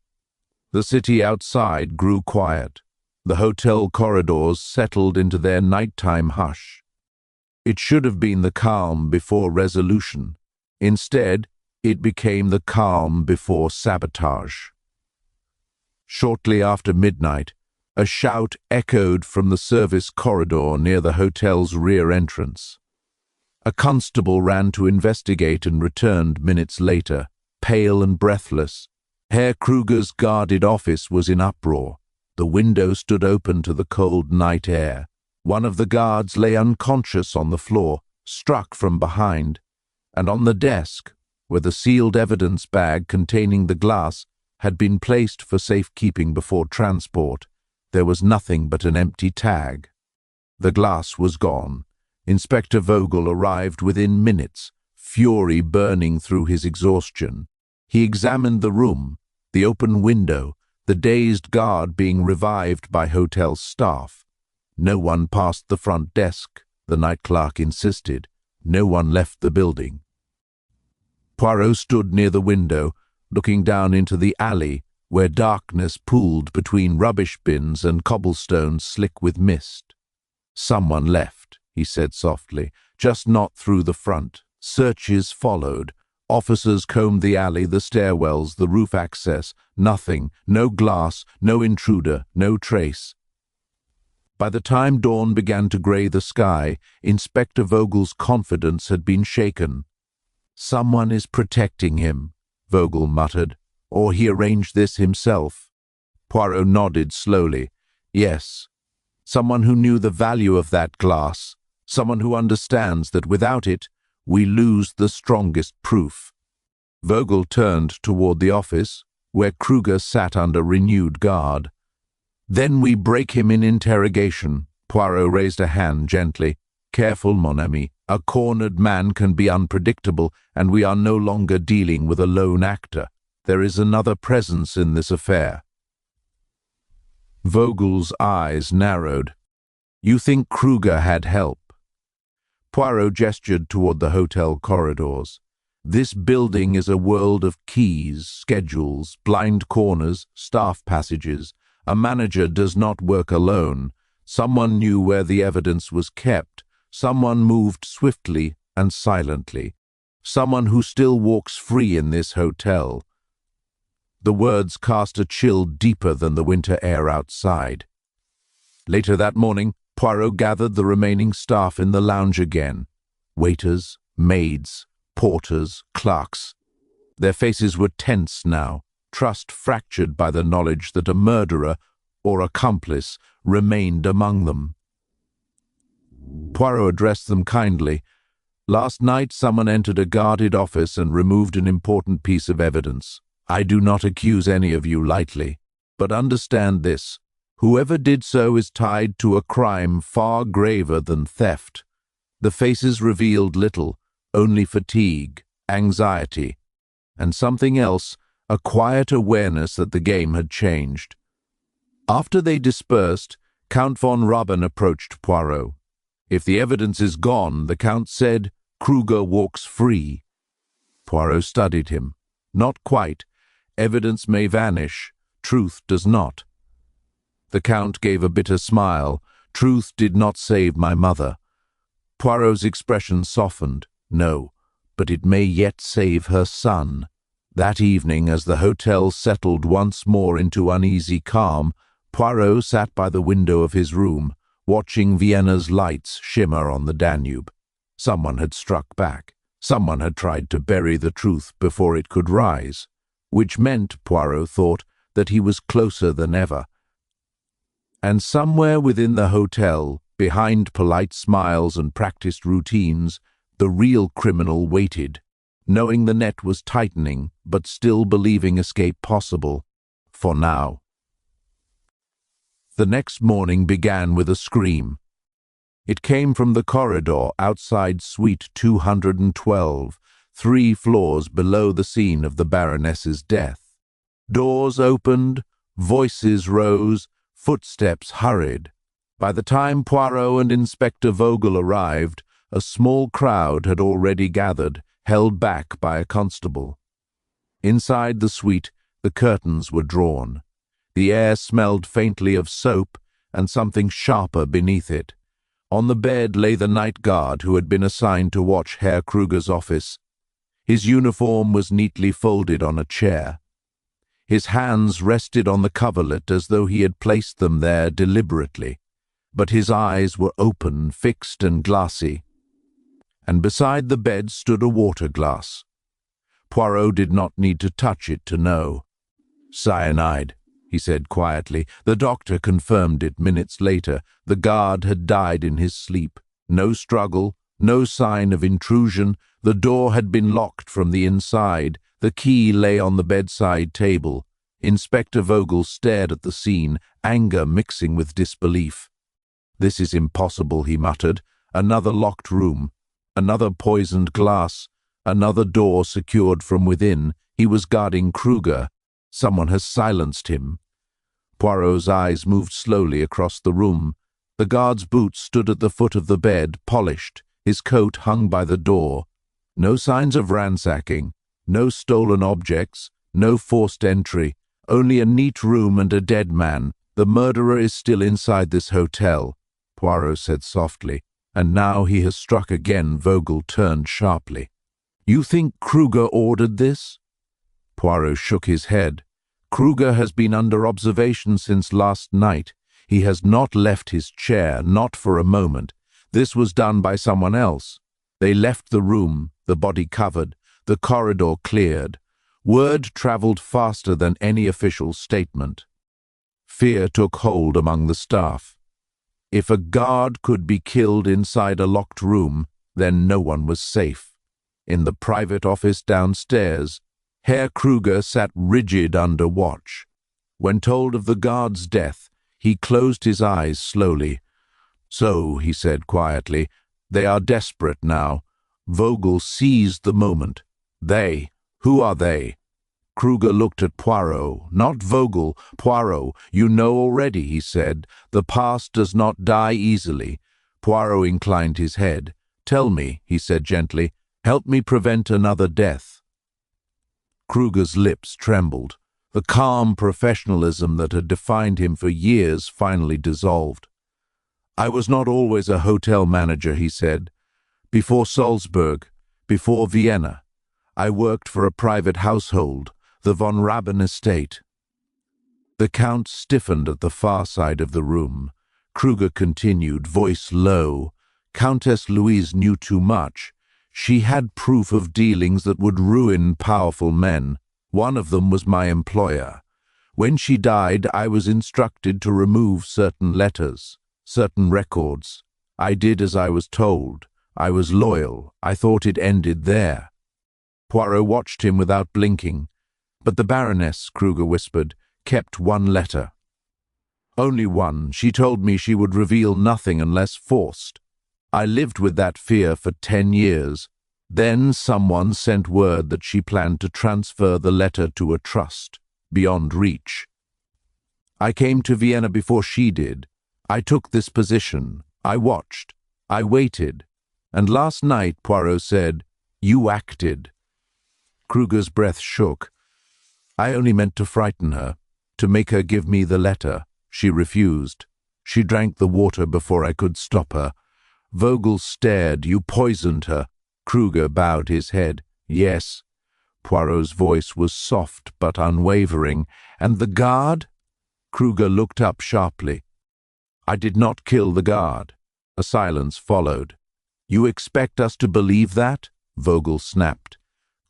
The city outside grew quiet. The hotel corridors settled into their nighttime hush. It should have been the calm before resolution. Instead, it became the calm before sabotage. Shortly after midnight, a shout echoed from the service corridor near the hotel's rear entrance. A constable ran to investigate and returned minutes later, pale and breathless. Herr Kruger's guarded office was in uproar. The window stood open to the cold night air. One of the guards lay unconscious on the floor, struck from behind, and on the desk, where the sealed evidence bag containing the glass had been placed for safekeeping before transport, there was nothing but an empty tag. The glass was gone. Inspector Vogel arrived within minutes, fury burning through his exhaustion. He examined the room, the open window, the dazed guard being revived by hotel staff. No one passed the front desk, the night clerk insisted. No one left the building. Poirot stood near the window, looking down into the alley, where darkness pooled between rubbish bins and cobblestones slick with mist. "Someone left," he said softly, "just not through the front." Searches followed. Officers combed the alley, the stairwells, the roof access. Nothing, no glass, no intruder, no trace. By the time dawn began to grey the sky, Inspector Vogel's confidence had been shaken. "Someone is protecting him," Vogel muttered, "or he arranged this himself." Poirot nodded slowly. "Yes, someone who knew the value of that glass, someone who understands that without it, we lose the strongest proof." Vogel turned toward the office, where Kruger sat under renewed guard. "Then we break him in interrogation." Poirot raised a hand gently. "Careful, mon ami. A cornered man can be unpredictable, and we are no longer dealing with a lone actor. There is another presence in this affair." Vogel's eyes narrowed. "You think Kruger had help?" Poirot gestured toward the hotel corridors. "This building is a world of keys, schedules, blind corners, staff passages. A manager does not work alone. Someone knew where the evidence was kept. Someone moved swiftly and silently. Someone who still walks free in this hotel." The words cast a chill deeper than the winter air outside. Later that morning, Poirot gathered the remaining staff in the lounge again. Waiters, maids, porters, clerks. Their faces were tense now, trust fractured by the knowledge that a murderer or accomplice remained among them. Poirot addressed them kindly. "Last night someone entered a guarded office and removed an important piece of evidence. I do not accuse any of you lightly, but understand this. Whoever did so is tied to a crime far graver than theft. The faces revealed little, only fatigue, anxiety, and something else, a quiet awareness that the game had changed." After they dispersed, Count von Raben approached Poirot. If the evidence is gone, the Count said, Kruger walks free. Poirot studied him. Not quite. Evidence may vanish. Truth does not. The Count gave a bitter smile. Truth did not save my mother. Poirot's expression softened. No, but it may yet save her son. That evening, as the hotel settled once more into uneasy calm, Poirot sat by the window of his room, watching Vienna's lights shimmer on the Danube. Someone had struck back. Someone had tried to bury the truth before it could rise, which meant, Poirot thought, that he was closer than ever. And somewhere within the hotel, behind polite smiles and practiced routines, the real criminal waited, knowing the net was tightening, but still believing escape possible, for now. The next morning began with a scream. It came from the corridor outside Suite 212, 3 floors below the scene of the Baroness's death. Doors opened, voices rose, footsteps hurried. By the time Poirot and Inspector Vogel arrived, a small crowd had already gathered, held back by a constable. Inside the suite, the curtains were drawn. The air smelled faintly of soap and something sharper beneath it. On the bed lay the night guard who had been assigned to watch Herr Kruger's office. His uniform was neatly folded on a chair. His hands rested on the coverlet as though he had placed them there deliberately, but his eyes were open, fixed and glassy. And beside the bed stood a water glass. Poirot did not need to touch it to know. Cyanide, he said quietly. The doctor confirmed it minutes later. The guard had died in his sleep. No struggle, no sign of intrusion. The door had been locked from the inside. The key lay on the bedside table. Inspector Vogel stared at the scene, anger mixing with disbelief. "This is impossible," he muttered. "Another locked room, another poisoned glass, another door secured from within. He was guarding Kruger. Someone has silenced him." Poirot's eyes moved slowly across the room. The guard's boots stood at the foot of the bed, polished. His coat hung by the door. No signs of ransacking, no stolen objects, no forced entry, only a neat room and a dead man. "The murderer is still inside this hotel," Poirot said softly. "And now he has struck again." Vogel turned sharply. "You think Kruger ordered this?" Poirot shook his head. "Kruger has been under observation since last night. He has not left his chair, not for a moment. This was done by someone else. They left the room, the body covered, the corridor cleared. Word traveled faster than any official statement. Fear took hold among the staff. If a guard could be killed inside a locked room, then no one was safe. In the private office downstairs, Herr Kruger sat rigid under watch. When told of the guard's death, he closed his eyes slowly. "So," he said quietly, "they are desperate now." Vogel seized the moment. "They? Who are they?" Kruger looked at Poirot. "Not Vogel, Poirot. You know already," he said. "The past does not die easily." Poirot inclined his head. "Tell me," he said gently. "Help me prevent another death." Kruger's lips trembled. The calm professionalism that had defined him for years finally dissolved. "I was not always a hotel manager," he said. "Before Salzburg, before Vienna, I worked for a private household, the von Raben estate." The Count stiffened at the far side of the room. Kruger continued, voice low. "Countess Louise knew too much. She had proof of dealings that would ruin powerful men. One of them was my employer. When she died, I was instructed to remove certain letters, certain records. I did as I was told. I was loyal. I thought it ended there." Poirot watched him without blinking. "But the Baroness," Kruger whispered, "kept one letter." "Only one. She told me she would reveal nothing unless forced. I lived with that fear for 10 years. Then someone sent word that she planned to transfer the letter to a trust, beyond reach. I came to Vienna before she did. I took this position. I watched. I waited, and last night, Poirot said, you acted. Kruger's breath shook. I only meant to frighten her, to make her give me the letter. She refused. She drank the water before I could stop her. Vogel stared. You poisoned her. Kruger bowed his head. Yes. Poirot's voice was soft but unwavering. And the guard? Kruger looked up sharply. I did not kill the guard. A silence followed. You expect us to believe that? Vogel snapped.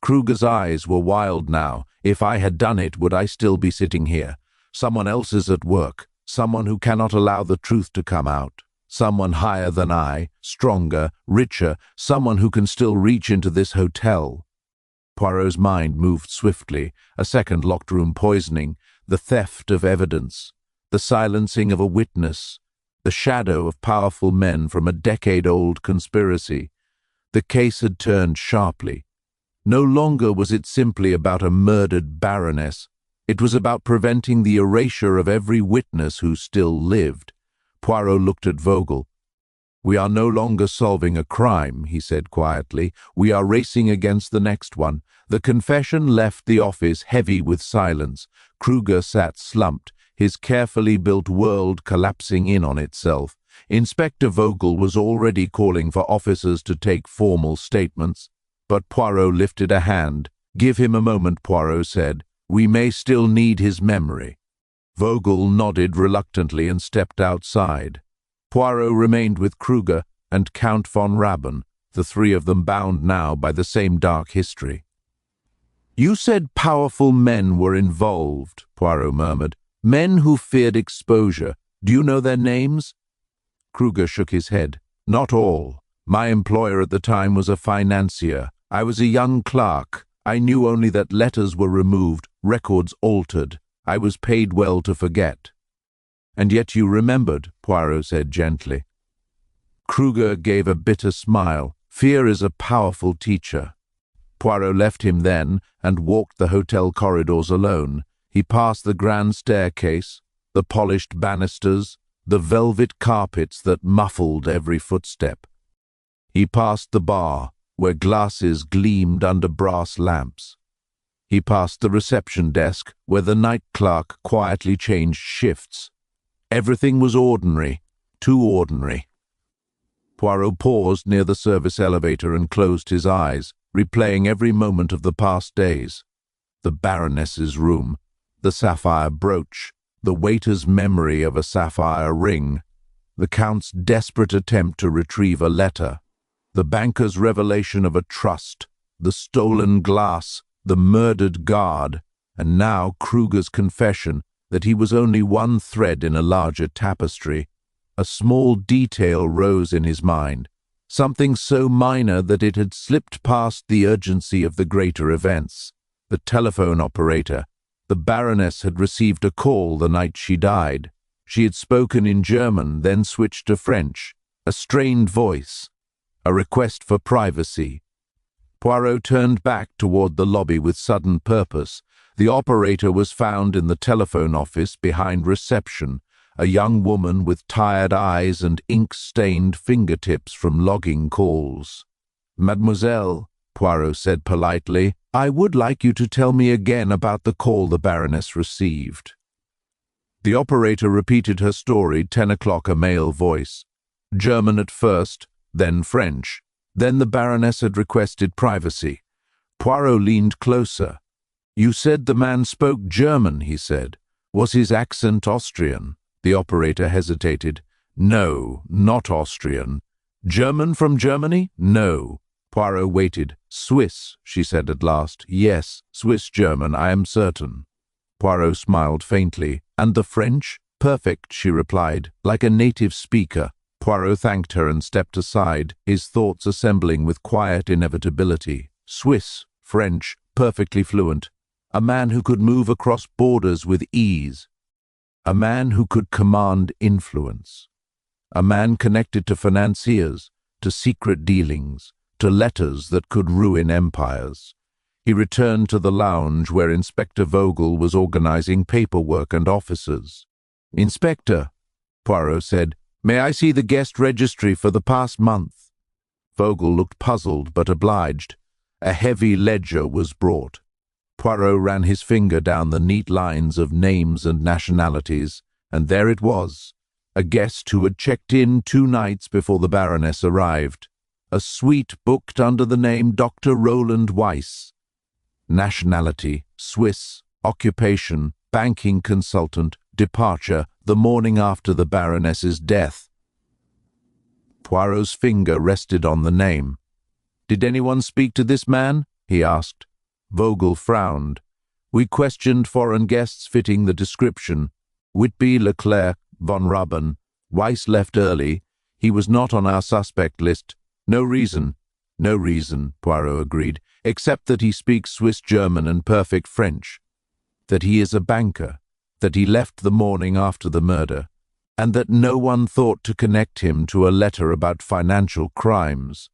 Kruger's eyes were wild now. If I had done it, would I still be sitting here? Someone else is at work. Someone who cannot allow the truth to come out. Someone higher than I, stronger, richer, someone who can still reach into this hotel. Poirot's mind moved swiftly. A second locked room poisoning, the theft of evidence, the silencing of a witness, the shadow of powerful men from a decade-old conspiracy. The case had turned sharply. No longer was it simply about a murdered baroness. It was about preventing the erasure of every witness who still lived. Poirot looked at Vogel. We are no longer solving a crime, he said quietly. We are racing against the next one. The confession left the office heavy with silence. Kruger sat slumped, his carefully built world collapsing in on itself. Inspector Vogel was already calling for officers to take formal statements. But Poirot lifted a hand. Give him a moment, Poirot said. We may still need his memory. Vogel nodded reluctantly and stepped outside. Poirot remained with Kruger and Count von Raben, the three of them bound now by the same dark history. You said powerful men were involved, Poirot murmured. Men who feared exposure. Do you know their names? Kruger shook his head. Not all. My employer at the time was a financier. I was a young clerk. I knew only that letters were removed, records altered. I was paid well to forget. And yet you remembered, Poirot said gently. Kruger gave a bitter smile. Fear is a powerful teacher. Poirot left him then and walked the hotel corridors alone. He passed the grand staircase, the polished banisters, the velvet carpets that muffled every footstep. He passed the bar, where glasses gleamed under brass lamps. He passed the reception desk, where the night clerk quietly changed shifts. Everything was ordinary, too ordinary. Poirot paused near the service elevator and closed his eyes, replaying every moment of the past days. The Baroness's room, the sapphire brooch, the waiter's memory of a sapphire ring, the Count's desperate attempt to retrieve a letter, the banker's revelation of a trust, the stolen glass, the murdered guard, and now Kruger's confession that he was only one thread in a larger tapestry. A small detail rose in his mind, something so minor that it had slipped past the urgency of the greater events. The telephone operator. The Baroness had received a call the night she died. She had spoken in German, then switched to French. A strained voice. A request for privacy. Poirot turned back toward the lobby with sudden purpose. The operator was found in the telephone office behind reception, a young woman with tired eyes and ink-stained fingertips from logging calls. Mademoiselle, Poirot said politely, I would like you to tell me again about the call the Baroness received. The operator repeated her story, 10 o'clock, a male voice. German at first, then French. Then the Baroness had requested privacy. Poirot leaned closer. You said the man spoke German, he said. Was his accent Austrian? The operator hesitated. No, not Austrian. German from Germany? No. Poirot waited. Swiss, she said at last. Yes, Swiss-German, I am certain. Poirot smiled faintly. And the French? Perfect, she replied, like a native speaker. Poirot thanked her and stepped aside, his thoughts assembling with quiet inevitability. Swiss, French, perfectly fluent. A man who could move across borders with ease. A man who could command influence. A man connected to financiers, to secret dealings, to letters that could ruin empires. He returned to the lounge where Inspector Vogel was organizing paperwork and officers. Inspector, Poirot said, May I see the guest registry for the past month? Vogel looked puzzled but obliged. A heavy ledger was brought. Poirot ran his finger down the neat lines of names and nationalities, and there it was, a guest who had checked in 2 nights before the Baroness arrived. A suite booked under the name Dr. Roland Weiss. Nationality, Swiss. Occupation, banking consultant. Departure, the morning after the Baroness's death. Poirot's finger rested on the name. "Did anyone speak to this man?" he asked. Vogel frowned. "We questioned foreign guests fitting the description. Whitby, Leclerc, von Raben. Weiss left early. He was not on our suspect list. No reason." "No reason," Poirot agreed, "except that he speaks Swiss German and perfect French. That he is a banker. That he left the morning after the murder. And that no one thought to connect him to a letter about financial crimes."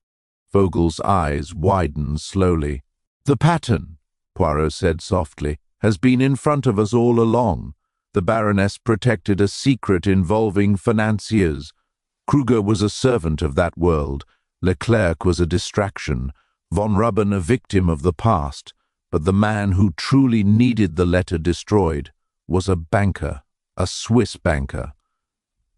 Vogel's eyes widened slowly. "The pattern," Poirot said softly, "has been in front of us all along. The Baroness protected a secret involving financiers. Kruger was a servant of that world. Leclerc was a distraction. Von Raben a victim of the past. But the man who truly needed the letter destroyed was a banker, a Swiss banker."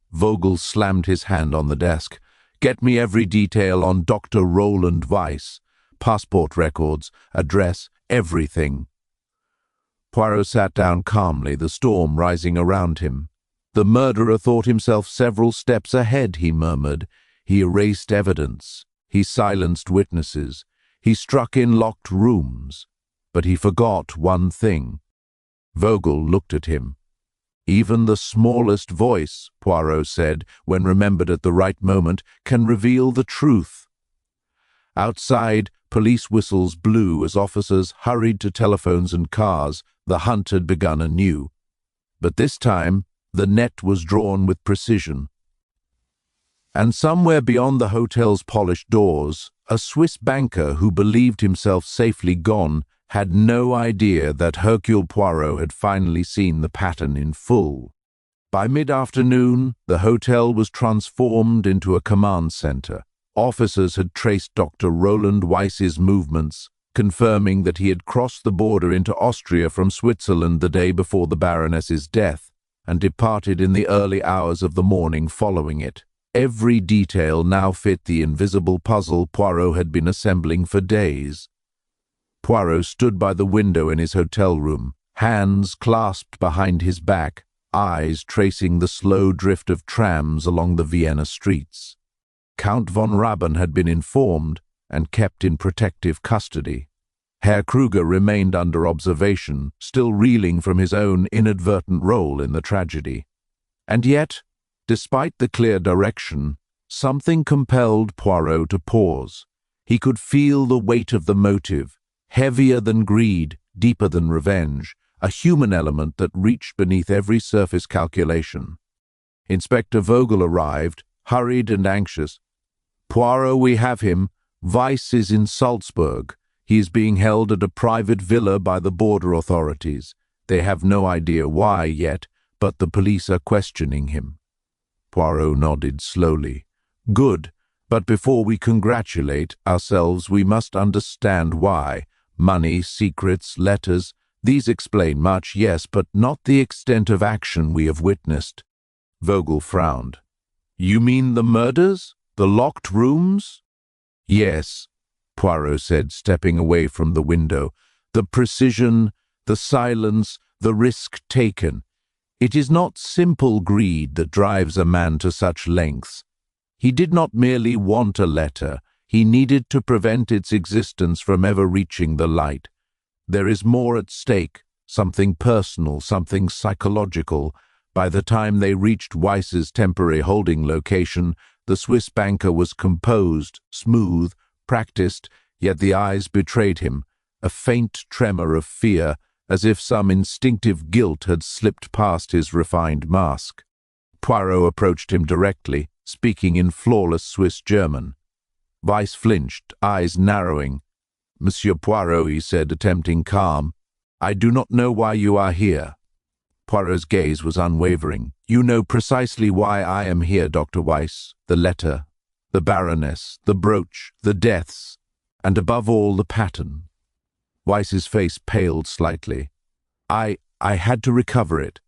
Vogel slammed his hand on the desk. "Get me every detail on Dr. Roland Weiss. Passport records, address, everything." Poirot sat down calmly, the storm rising around him. "The murderer thought himself several steps ahead," he murmured. "He erased evidence. He silenced witnesses. He struck in locked rooms. But he forgot one thing." Vogel looked at him. "Even the smallest voice," Poirot said, "when remembered at the right moment, can reveal the truth." Outside, police whistles blew as officers hurried to telephones and cars. The hunt had begun anew. But this time, the net was drawn with precision. And somewhere beyond the hotel's polished doors, a Swiss banker who believed himself safely gone had no idea that Hercule Poirot had finally seen the pattern in full. By mid-afternoon, the hotel was transformed into a command center. Officers had traced Dr. Roland Weiss's movements, confirming that he had crossed the border into Austria from Switzerland the day before the Baroness's death, and departed in the early hours of the morning following it. Every detail now fit the invisible puzzle Poirot had been assembling for days. Poirot stood by the window in his hotel room, hands clasped behind his back, eyes tracing the slow drift of trams along the Vienna streets. Count von Raben had been informed and kept in protective custody. Herr Kruger remained under observation, still reeling from his own inadvertent role in the tragedy. And yet, despite the clear direction, something compelled Poirot to pause. He could feel the weight of the motive, heavier than greed, deeper than revenge, a human element that reached beneath every surface calculation. Inspector Vogel arrived, hurried and anxious. "Poirot, we have him. Weiss is in Salzburg. He is being held at a private villa by the border authorities. They have no idea why yet, but the police are questioning him." Poirot nodded slowly. "Good, but before we congratulate ourselves, we must understand why. Money, secrets, letters, these explain much, yes, but not the extent of action we have witnessed." Vogel frowned. "You mean the murders? The locked rooms?" "Yes," Poirot said, stepping away from the window. "The precision, the silence, the risk taken. It is not simple greed that drives a man to such lengths. He did not merely want a letter. He needed to prevent its existence from ever reaching the light. There is more at stake, something personal, something psychological. By the time they reached Weiss's temporary holding location, the Swiss banker was composed, smooth, practiced, yet the eyes betrayed him, a faint tremor of fear, as if some instinctive guilt had slipped past his refined mask. Poirot approached him directly, speaking in flawless Swiss German. Weiss flinched, eyes narrowing. "Monsieur Poirot," he said, attempting calm, "I do not know why you are here." Poirot's gaze was unwavering. "You know precisely why I am here, Dr. Weiss. The letter, the Baroness, the brooch, the deaths, and above all the pattern." Weiss's face paled slightly. I had to recover it.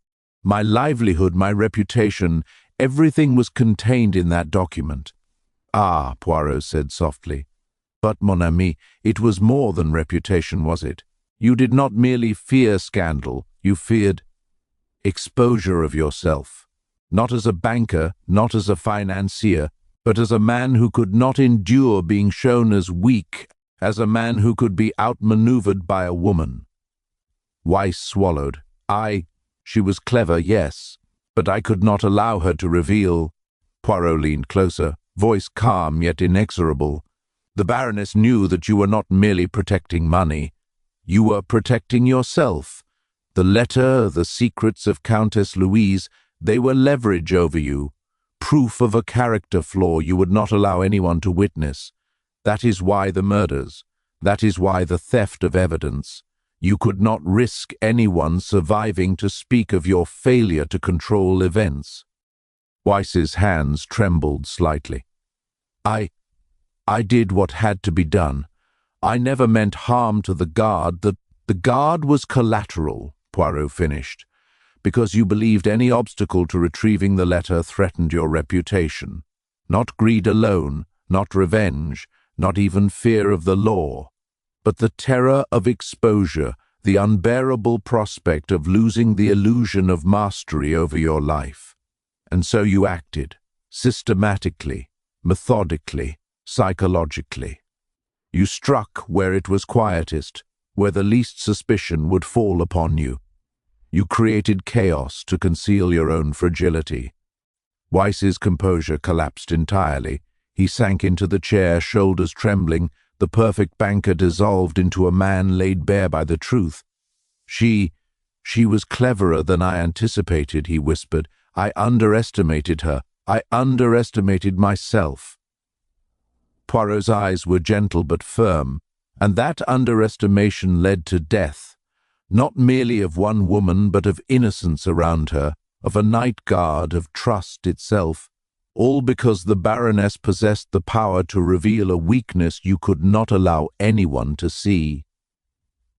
My livelihood, my reputation, everything was contained in that document." "Ah," Poirot said softly. "But, mon ami, it was more than reputation, was it? You did not merely fear scandal, you feared exposure of yourself. Not as a banker, not as a financier, but as a man who could not endure being shown as weak, as a man who could be outmaneuvered by a woman." Weiss swallowed. She was clever, yes, but I could not allow her to reveal." Poirot leaned closer, voice calm yet inexorable. "The Baroness knew that you were not merely protecting money. You were protecting yourself. The letter, the secrets of Countess Louise, they were leverage over you, proof of a character flaw you would not allow anyone to witness. That is why the murders. That is why the theft of evidence. You could not risk anyone surviving to speak of your failure to control events." Weiss's hands trembled slightly. I did what had to be done. I never meant harm to the guard. The guard was collateral," Poirot finished, "because you believed any obstacle to retrieving the letter threatened your reputation. Not greed alone, not revenge, not even fear of the law, but the terror of exposure, the unbearable prospect of losing the illusion of mastery over your life. And so you acted, systematically, methodically, psychologically. You struck where it was quietest, where the least suspicion would fall upon you. You created chaos to conceal your own fragility." Weiss's composure collapsed entirely. He sank into the chair, shoulders trembling. The perfect banker dissolved into a man laid bare by the truth. She was cleverer than I anticipated," he whispered. "I underestimated her. I underestimated myself." Poirot's eyes were gentle but firm, and that underestimation led to death, not merely of one woman but of innocence around her, of a night guard, of trust itself, all because the Baroness possessed the power to reveal a weakness you could not allow anyone to see.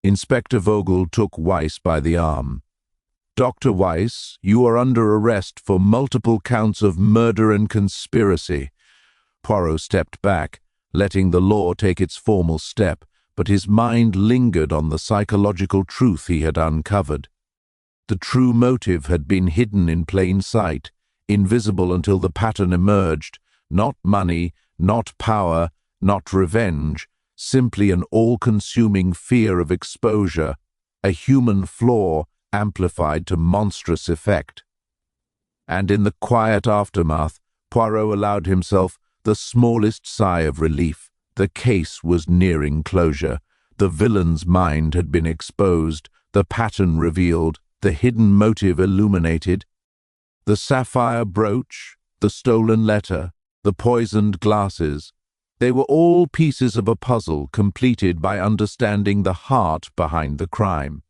Inspector Vogel took Weiss by the arm. "Dr. Weiss, you are under arrest for multiple counts of murder and conspiracy." Poirot stepped back, letting the law take its formal step, but his mind lingered on the psychological truth he had uncovered. The true motive had been hidden in plain sight, invisible until the pattern emerged. Not money, not power, not revenge, simply an all-consuming fear of exposure, a human flaw amplified to monstrous effect. And in the quiet aftermath, Poirot allowed himself the smallest sigh of relief. The case was nearing closure. The villain's mind had been exposed, the pattern revealed, the hidden motive illuminated. The sapphire brooch, the stolen letter, the poisoned glasses, they were all pieces of a puzzle completed by understanding the heart behind the crime.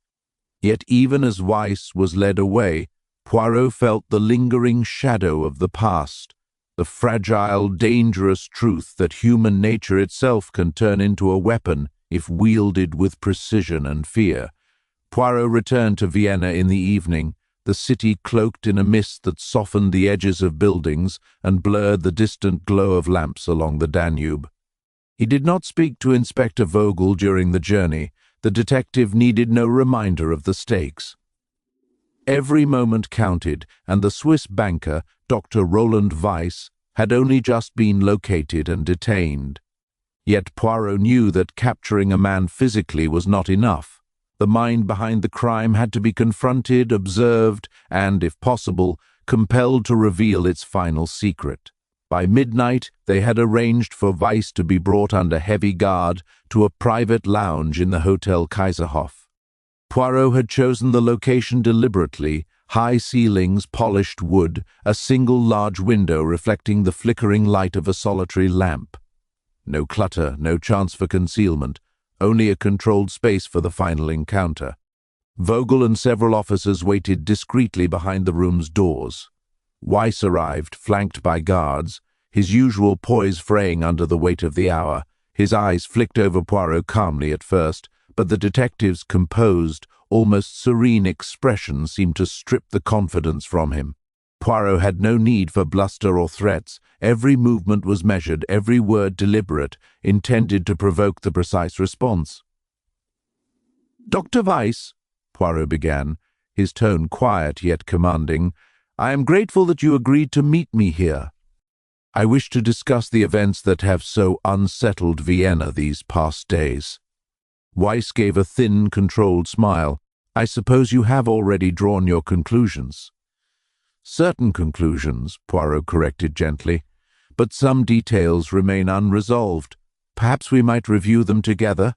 Yet even as Weiss was led away, Poirot felt the lingering shadow of the past, the fragile, dangerous truth that human nature itself can turn into a weapon if wielded with precision and fear. Poirot returned to Vienna in the evening, the city cloaked in a mist that softened the edges of buildings and blurred the distant glow of lamps along the Danube. He did not speak to Inspector Vogel during the journey. The detective needed no reminder of the stakes. Every moment counted, and the Swiss banker, Dr. Roland Weiss, had only just been located and detained. Yet Poirot knew that capturing a man physically was not enough. The mind behind the crime had to be confronted, observed, and, if possible, compelled to reveal its final secret. By midnight, they had arranged for Weiss to be brought under heavy guard to a private lounge in the Hotel Kaiserhof. Poirot had chosen the location deliberately: high ceilings, polished wood, a single large window reflecting the flickering light of a solitary lamp. No clutter, no chance for concealment, only a controlled space for the final encounter. Vogel and several officers waited discreetly behind the room's doors. Weiss arrived, flanked by guards, his usual poise fraying under the weight of the hour. His eyes flicked over Poirot calmly at first, but the detective's composed, almost serene expression seemed to strip the confidence from him. Poirot had no need for bluster or threats. Every movement was measured, every word deliberate, intended to provoke the precise response. "Dr. Weiss," Poirot began, his tone quiet yet commanding, "I am grateful that you agreed to meet me here. I wish to discuss the events that have so unsettled Vienna these past days." Weiss gave a thin, controlled smile. "I suppose you have already drawn your conclusions." "Certain conclusions," Poirot corrected gently, "but some details remain unresolved. Perhaps we might review them together?"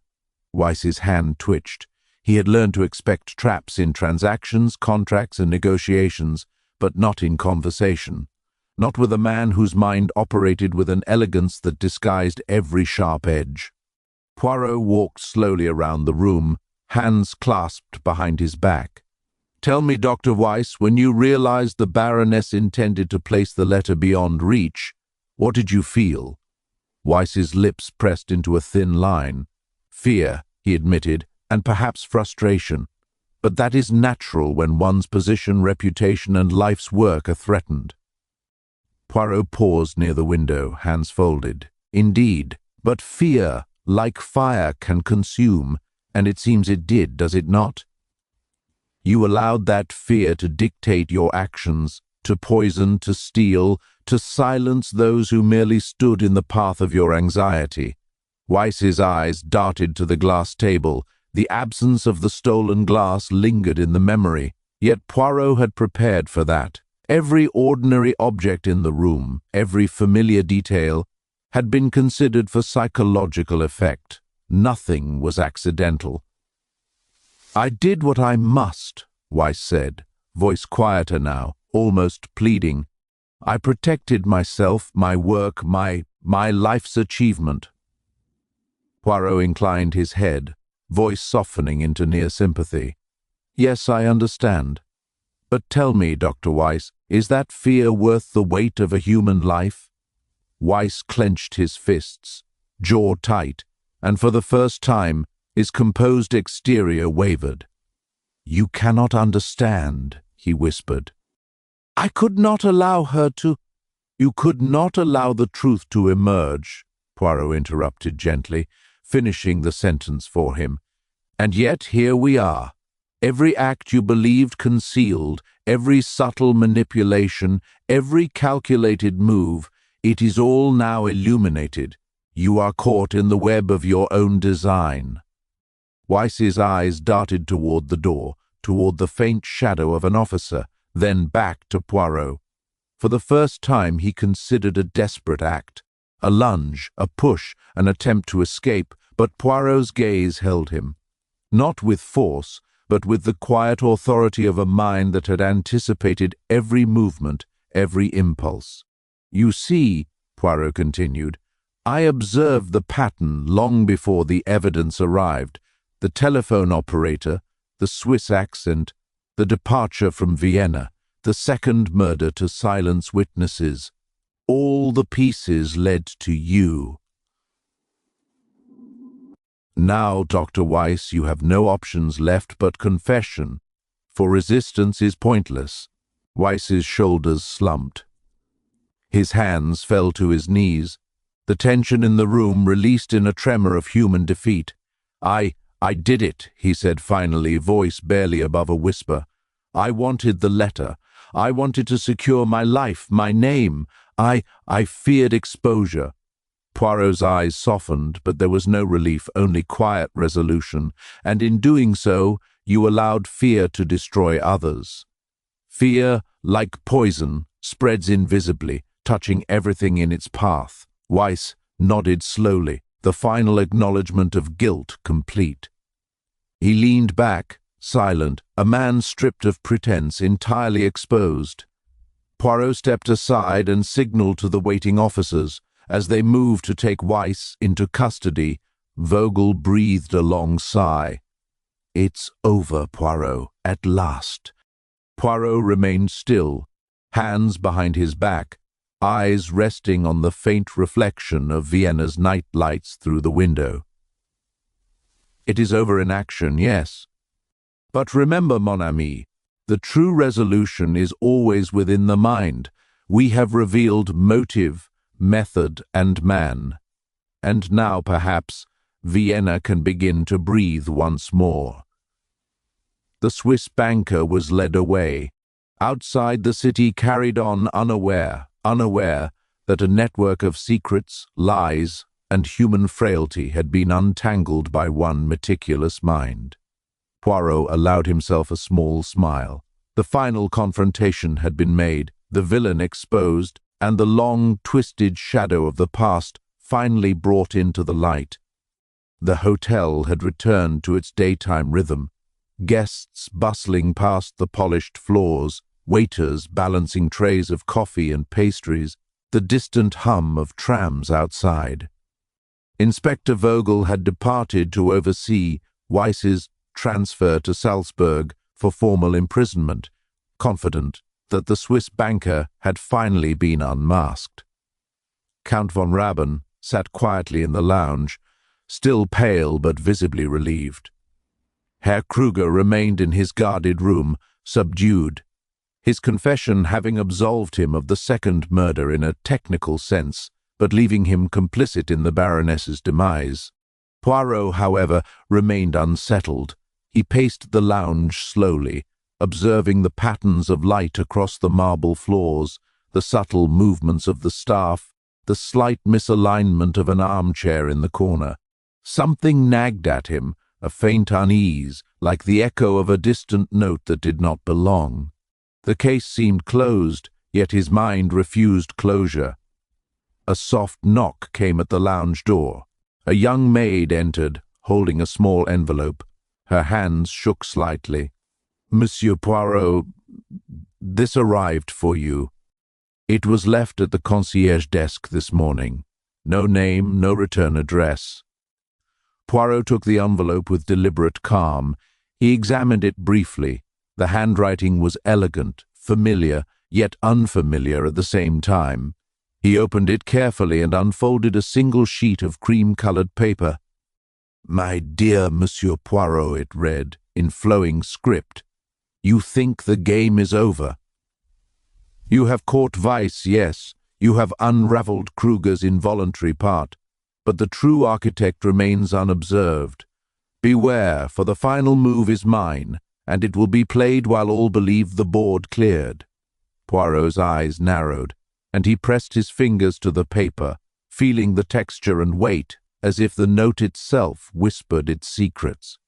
Weiss's hand twitched. He had learned to expect traps in transactions, contracts, and negotiations, but not in conversation. Not with a man whose mind operated with an elegance that disguised every sharp edge. Poirot walked slowly around the room, hands clasped behind his back. "Tell me, Dr. Weiss, when you realized the Baroness intended to place the letter beyond reach, what did you feel?" Weiss's lips pressed into a thin line. "Fear," he admitted, "and perhaps frustration. But that is natural when one's position, reputation, and life's work are threatened." Poirot paused near the window, hands folded. "Indeed, but fear, like fire, can consume, and it seems it did, does it not? You allowed that fear to dictate your actions, to poison, to steal, to silence those who merely stood in the path of your anxiety." Weiss's eyes darted to the glass table. The absence of the stolen glass lingered in the memory, yet Poirot had prepared for that. Every ordinary object in the room, every familiar detail, had been considered for psychological effect. Nothing was accidental. "I did what I must," Weiss said, voice quieter now, almost pleading. "I protected myself, my work, my life's achievement." Poirot inclined his head, voice softening into near sympathy. "Yes, I understand. But tell me, Dr. Weiss, is that fear worth the weight of a human life?" Weiss clenched his fists, jaw tight, and for the first time his composed exterior wavered. "You cannot understand," he whispered. "I could not allow her to—" "You could not allow the truth to emerge," Poirot interrupted gently, finishing the sentence for him. "And yet here we are. Every act you believed concealed, every subtle manipulation, every calculated move, it is all now illuminated. You are caught in the web of your own design." Weiss's eyes darted toward the door, toward the faint shadow of an officer, then back to Poirot. For the first time he considered a desperate act, a lunge, a push, an attempt to escape, but Poirot's gaze held him. Not with force, but with the quiet authority of a mind that had anticipated every movement, every impulse. "You see," Poirot continued, "I observed the pattern long before the evidence arrived. The telephone operator, the Swiss accent, the departure from Vienna, the second murder to silence witnesses. All the pieces led to you. Now, Dr. Weiss, you have no options left but confession, for resistance is pointless." Weiss's shoulders slumped. His hands fell to his knees. The tension in the room released in a tremor of human defeat. I did it," he said finally, voice barely above a whisper. "I wanted the letter. I wanted to secure my life, my name. I feared exposure." Poirot's eyes softened, but there was no relief, only quiet resolution, and in doing so, you allowed fear to destroy others. Fear, like poison, spreads invisibly, touching everything in its path. Weiss nodded slowly, the final acknowledgement of guilt complete. He leaned back, silent, a man stripped of pretense, entirely exposed. Poirot stepped aside and signaled to the waiting officers. As they moved to take Weiss into custody, Vogel breathed a long sigh. "It's over, Poirot, at last." Poirot remained still, hands behind his back, eyes resting on the faint reflection of Vienna's night lights through the window. "It is over in action, yes. But remember, mon ami, the true resolution is always within the mind. We have revealed motive, method, and man. And now, perhaps, Vienna can begin to breathe once more." The Swiss banker was led away. Outside, the city carried on unaware that a network of secrets, lies, and human frailty had been untangled by one meticulous mind. Poirot allowed himself a small smile. The final confrontation had been made, the villain exposed, and the long, twisted shadow of the past finally brought into the light. The hotel had returned to its daytime rhythm, guests bustling past the polished floors, waiters balancing trays of coffee and pastries, the distant hum of trams outside. Inspector Vogel had departed to oversee Weiss's transfer to Salzburg for formal imprisonment, confident that the Swiss banker had finally been unmasked. Count von Raben sat quietly in the lounge, still pale but visibly relieved. Herr Kruger remained in his guarded room, subdued, his confession having absolved him of the second murder in a technical sense, but leaving him complicit in the Baroness's demise. Poirot, however, remained unsettled. He paced the lounge slowly, observing the patterns of light across the marble floors, the subtle movements of the staff, the slight misalignment of an armchair in the corner. Something nagged at him, a faint unease, like the echo of a distant note that did not belong. The case seemed closed, yet his mind refused closure. A soft knock came at the lounge door. A young maid entered, holding a small envelope. Her hands shook slightly. "Monsieur Poirot, this arrived for you. It was left at the concierge desk this morning. No name, no return address." Poirot took the envelope with deliberate calm. He examined it briefly. The handwriting was elegant, familiar, yet unfamiliar at the same time. He opened it carefully and unfolded a single sheet of cream-colored paper. "My dear Monsieur Poirot," it read, in flowing script, "you think the game is over. You have caught Weiss, yes. You have unraveled Kruger's involuntary part. But the true architect remains unobserved. Beware, for the final move is mine, and it will be played while all believe the board cleared." Poirot's eyes narrowed, and he pressed his fingers to the paper, feeling the texture and weight, as if the note itself whispered its secrets.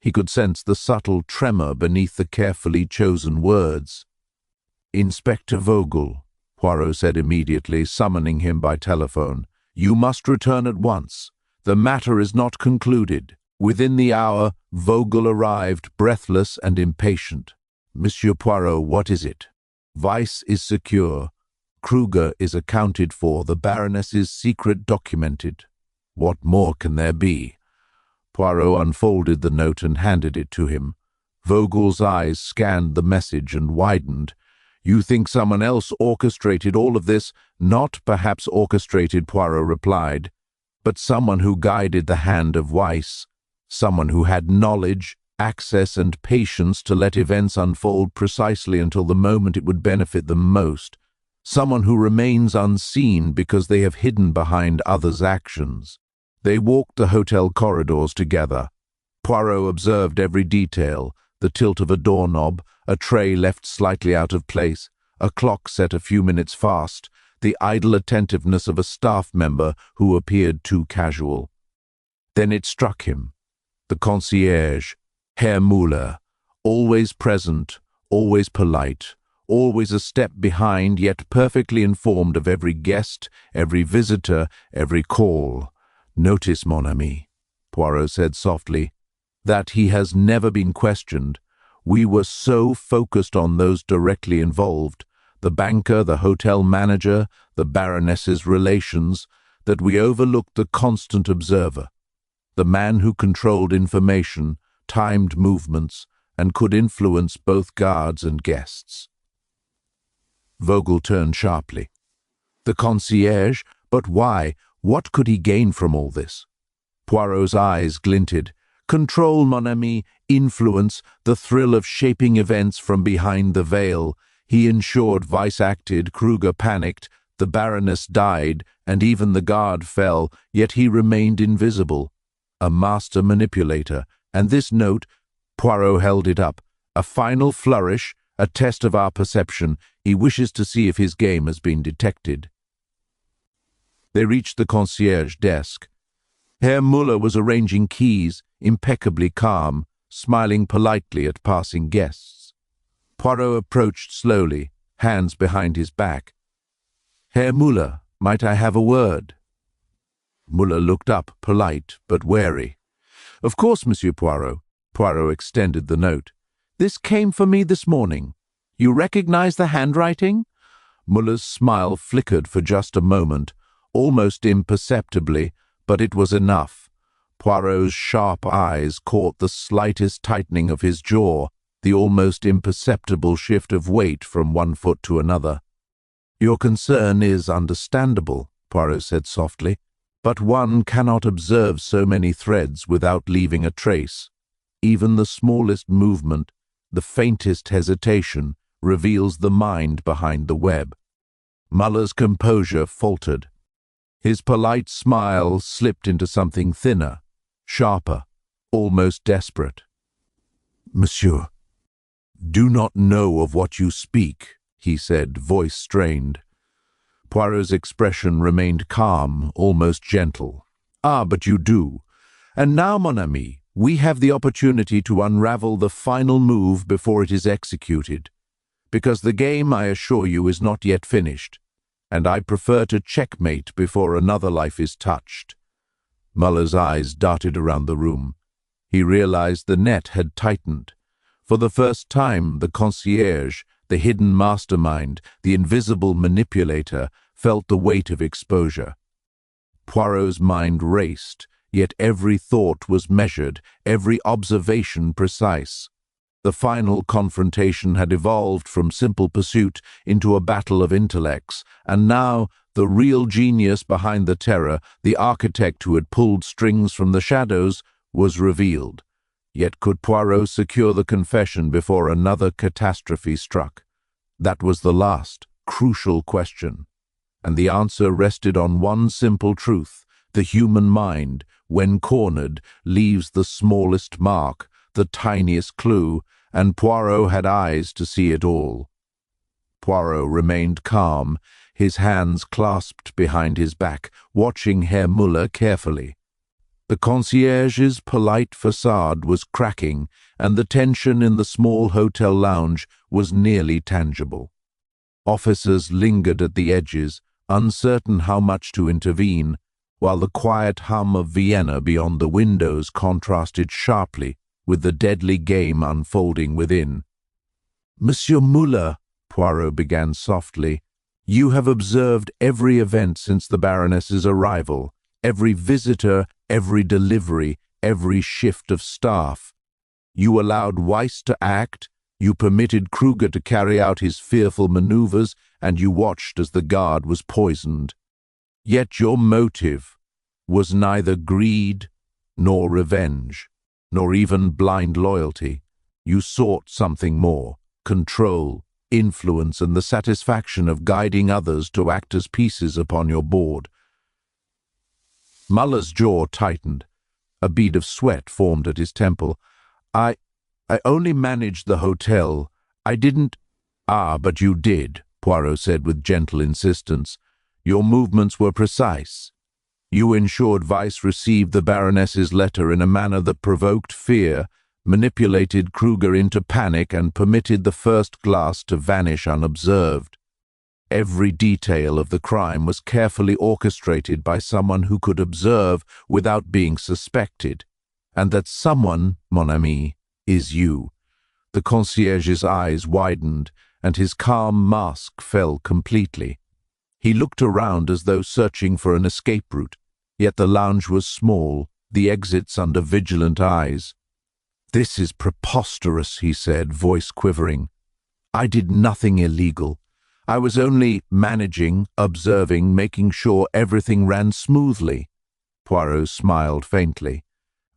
He could sense the subtle tremor beneath the carefully chosen words. "Inspector Vogel," Poirot said immediately, summoning him by telephone, "you must return at once. The matter is not concluded." Within the hour, Vogel arrived, breathless and impatient. "Monsieur Poirot, what is it?" "Weiss is secure. Kruger is accounted for, the Baroness's secret documented. What more can there be?" Poirot unfolded the note and handed it to him. Vogel's eyes scanned the message and widened. "You think someone else orchestrated all of this?" "Not perhaps orchestrated," Poirot replied, "but someone who guided the hand of Weiss, someone who had knowledge, access, and patience to let events unfold precisely until the moment it would benefit them most, someone who remains unseen because they have hidden behind others' actions." They walked the hotel corridors together. Poirot observed every detail, the tilt of a doorknob, a tray left slightly out of place, a clock set a few minutes fast, the idle attentiveness of a staff member who appeared too casual. Then it struck him. The concierge, Herr Müller, always present, always polite, always a step behind, yet perfectly informed of every guest, every visitor, every call. "Notice, mon ami," Poirot said softly, "that he has never been questioned. We were so focused on those directly involved, the banker, the hotel manager, the Baroness's relations, that we overlooked the constant observer, the man who controlled information, timed movements and could influence both guards and guests. Vogel turned sharply. The concierge? But why? What could he gain from all this? Poirot's eyes glinted. Control, mon ami, influence, the thrill of shaping events from behind the veil. He ensured Weiss acted, Kruger panicked, the Baroness died, and even the guard fell, yet he remained invisible. A master manipulator, and this note, Poirot held it up, a final flourish, a test of our perception. He wishes to see if his game has been detected. They reached the concierge desk. Herr Müller was arranging keys, impeccably calm, smiling politely at passing guests. Poirot approached slowly, hands behind his back. Herr Müller, might I have a word? Müller looked up, polite but wary. Of course, Monsieur Poirot. Poirot extended the note. This came for me this morning. You recognize the handwriting? Müller's smile flickered for just a moment, almost imperceptibly, but it was enough. Poirot's sharp eyes caught the slightest tightening of his jaw, the almost imperceptible shift of weight from one foot to another. Your concern is understandable, Poirot said softly, but one cannot observe so many threads without leaving a trace. Even the smallest movement, the faintest hesitation, reveals the mind behind the web. Müller's composure faltered. His polite smile slipped into something thinner, sharper, almost desperate. Monsieur, do not know of what you speak, he said, voice strained. Poirot's expression remained calm, almost gentle. Ah, but you do. And now, mon ami, we have the opportunity to unravel the final move before it is executed, because the game, I assure you, is not yet finished, and I prefer to checkmate before another life is touched. Müller's eyes darted around the room. He realized the net had tightened. For the first time, the concierge, the hidden mastermind, the invisible manipulator, felt the weight of exposure. Poirot's mind raced, yet every thought was measured, every observation precise. The final confrontation had evolved from simple pursuit into a battle of intellects, and now the real genius behind the terror, the architect who had pulled strings from the shadows, was revealed. Yet could Poirot secure the confession before another catastrophe struck? That was the last, crucial question, and the answer rested on one simple truth. The human mind, when cornered, leaves the smallest mark, the tiniest clue, and Poirot had eyes to see it all. Poirot remained calm, his hands clasped behind his back, watching Herr Müller carefully. The concierge's polite facade was cracking, and the tension in the small hotel lounge was nearly tangible. Officers lingered at the edges, uncertain how much to intervene, while the quiet hum of Vienna beyond the windows contrasted sharply with the deadly game unfolding within. Monsieur Müller, Poirot began softly, you have observed every event since the Baroness's arrival, every visitor, every delivery, every shift of staff. You allowed Weiss to act, you permitted Kruger to carry out his fearful maneuvers, and you watched as the guard was poisoned. Yet your motive was neither greed nor revenge, nor even blind loyalty. You sought something more, control, influence, and the satisfaction of guiding others to act as pieces upon your board. Müller's jaw tightened. A bead of sweat formed at his temple. I only managed the hotel. I didn't— Ah, but you did, Poirot said with gentle insistence. Your movements were precise. You ensured Weiss received the Baroness's letter in a manner that provoked fear, manipulated Kruger into panic, and permitted the first glass to vanish unobserved. Every detail of the crime was carefully orchestrated by someone who could observe without being suspected, and that someone, mon ami, is you. The concierge's eyes widened, and his calm mask fell completely. He looked around as though searching for an escape route, yet the lounge was small, the exits under vigilant eyes. "This is preposterous," he said, voice quivering. "I did nothing illegal. I was only managing, observing, making sure everything ran smoothly." Poirot smiled faintly.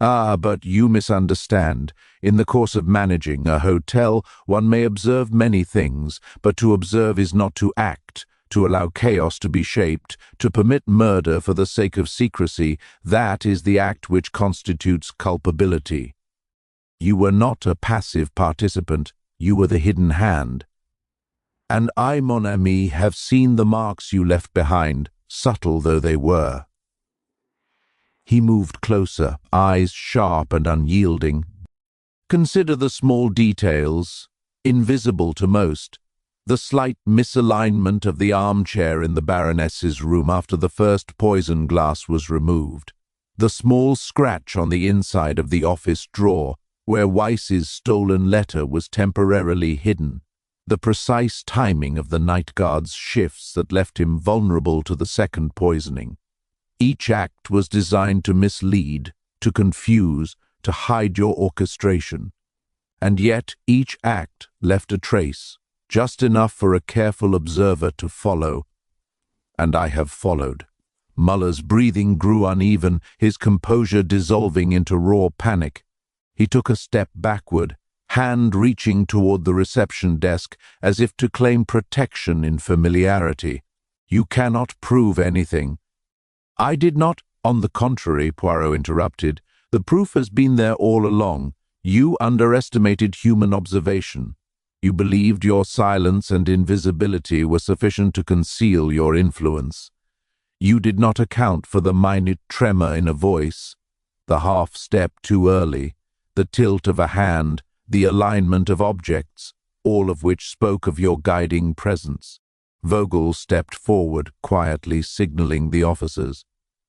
"Ah, but you misunderstand. In the course of managing a hotel, one may observe many things, but to observe is not to act. To allow chaos to be shaped, to permit murder for the sake of secrecy, that is the act which constitutes culpability. You were not a passive participant, you were the hidden hand. And I, mon ami, have seen the marks you left behind, subtle though they were." He moved closer, eyes sharp and unyielding. "Consider the small details, invisible to most. The slight misalignment of the armchair in the Baroness's room after the first poison glass was removed. The small scratch on the inside of the office drawer, where Weiss's stolen letter was temporarily hidden. The precise timing of the night guard's shifts that left him vulnerable to the second poisoning. Each act was designed to mislead, to confuse, to hide your orchestration. And yet each act left a trace, just enough for a careful observer to follow. And I have followed." Muller's breathing grew uneven, his composure dissolving into raw panic. He took a step backward, hand reaching toward the reception desk as if to claim protection in familiarity. "You cannot prove anything." "I did not." "On the contrary," Poirot interrupted, "the proof has been there all along. You underestimated human observation. You believed your silence and invisibility were sufficient to conceal your influence. You did not account for the minute tremor in a voice, the half-step too early, the tilt of a hand, the alignment of objects, all of which spoke of your guiding presence." Vogel stepped forward, quietly signaling the officers.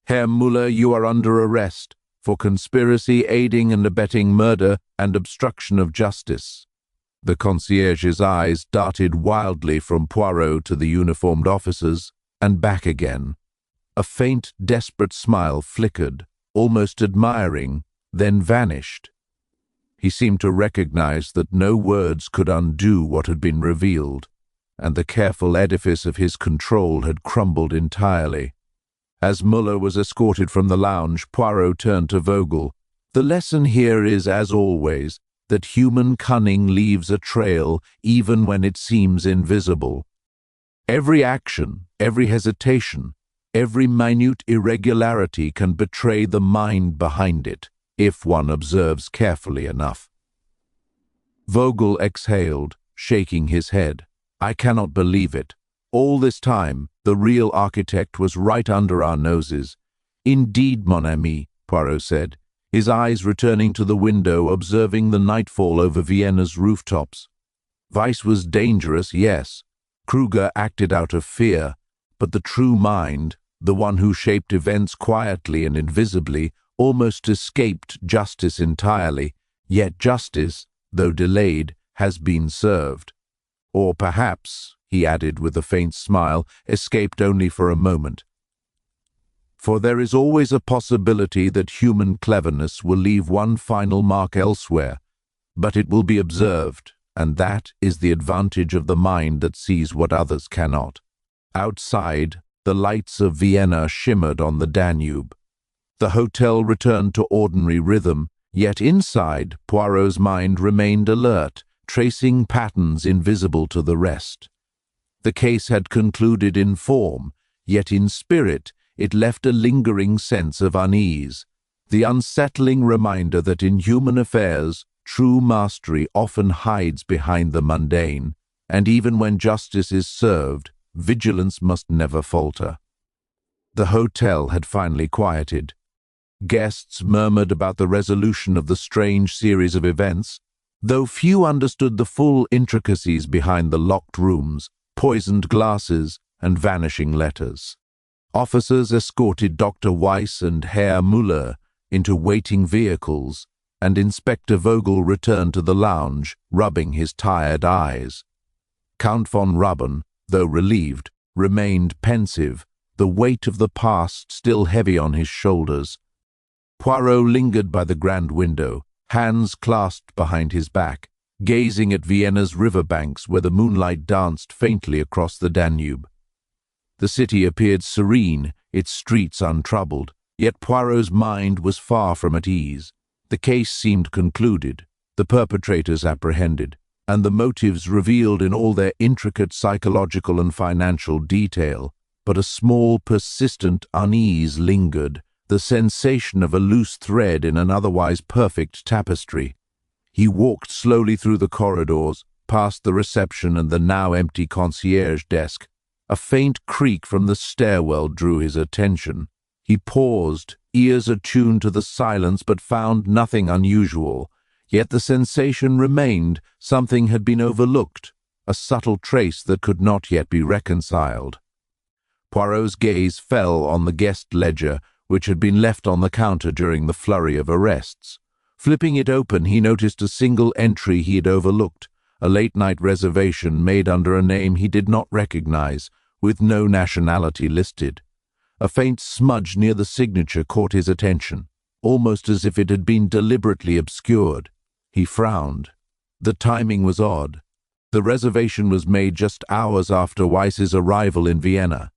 "Herr Müller, you are under arrest for conspiracy, aiding and abetting murder, and obstruction of justice." The concierge's eyes darted wildly from Poirot to the uniformed officers, and back again. A faint, desperate smile flickered, almost admiring, then vanished. He seemed to recognize that no words could undo what had been revealed, and the careful edifice of his control had crumbled entirely. As Müller was escorted from the lounge, Poirot turned to Vogel. "The lesson here is, as always, that human cunning leaves a trail even when it seems invisible. Every action, every hesitation, every minute irregularity can betray the mind behind it, if one observes carefully enough." Vogel exhaled, shaking his head. "I cannot believe it. All this time, the real architect was right under our noses." "Indeed, mon ami," Poirot said, his eyes returning to the window, observing the nightfall over Vienna's rooftops. "Weiss was dangerous, yes. Kruger acted out of fear, but the true mind, the one who shaped events quietly and invisibly, almost escaped justice entirely, yet justice, though delayed, has been served. Or perhaps," he added with a faint smile, "escaped only for a moment. For there is always a possibility that human cleverness will leave one final mark elsewhere, but it will be observed, and that is the advantage of the mind that sees what others cannot." Outside, the lights of Vienna shimmered on the Danube. The hotel returned to ordinary rhythm, yet inside, Poirot's mind remained alert, tracing patterns invisible to the rest. The case had concluded in form, yet in spirit it left a lingering sense of unease, the unsettling reminder that in human affairs, true mastery often hides behind the mundane, and even when justice is served, vigilance must never falter. The hotel had finally quieted. Guests murmured about the resolution of the strange series of events, though few understood the full intricacies behind the locked rooms, poisoned glasses, and vanishing letters. Officers escorted Dr. Weiss and Herr Müller into waiting vehicles, and Inspector Vogel returned to the lounge, rubbing his tired eyes. Count von Ruben, though relieved, remained pensive, the weight of the past still heavy on his shoulders. Poirot lingered by the grand window, hands clasped behind his back, gazing at Vienna's riverbanks where the moonlight danced faintly across the Danube. The city appeared serene, its streets untroubled, yet Poirot's mind was far from at ease. The case seemed concluded, the perpetrators apprehended, and the motives revealed in all their intricate psychological and financial detail, but a small, persistent unease lingered, the sensation of a loose thread in an otherwise perfect tapestry. He walked slowly through the corridors, past the reception and the now empty concierge desk. A faint creak from the stairwell drew his attention. He paused, ears attuned to the silence, but found nothing unusual. Yet the sensation remained. Something had been overlooked, a subtle trace that could not yet be reconciled. Poirot's gaze fell on the guest ledger, which had been left on the counter during the flurry of arrests. Flipping it open, he noticed a single entry he had overlooked, a late-night reservation made under a name he did not recognize, with no nationality listed. A faint smudge near the signature caught his attention, almost as if it had been deliberately obscured. He frowned. The timing was odd. The reservation was made just hours after Weiss's arrival in Vienna.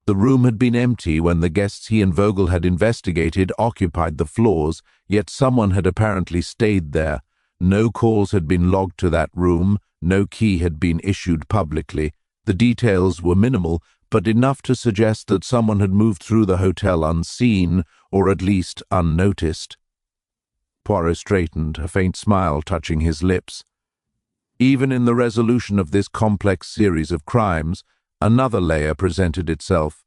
The room had been empty when the guests he and Vogel had investigated occupied the floors, yet someone had apparently stayed there. No calls had been logged to that room, no key had been issued publicly. The details were minimal, but enough to suggest that someone had moved through the hotel unseen, or at least unnoticed. Poirot straightened, a faint smile touching his lips. Even in the resolution of this complex series of crimes, another layer presented itself.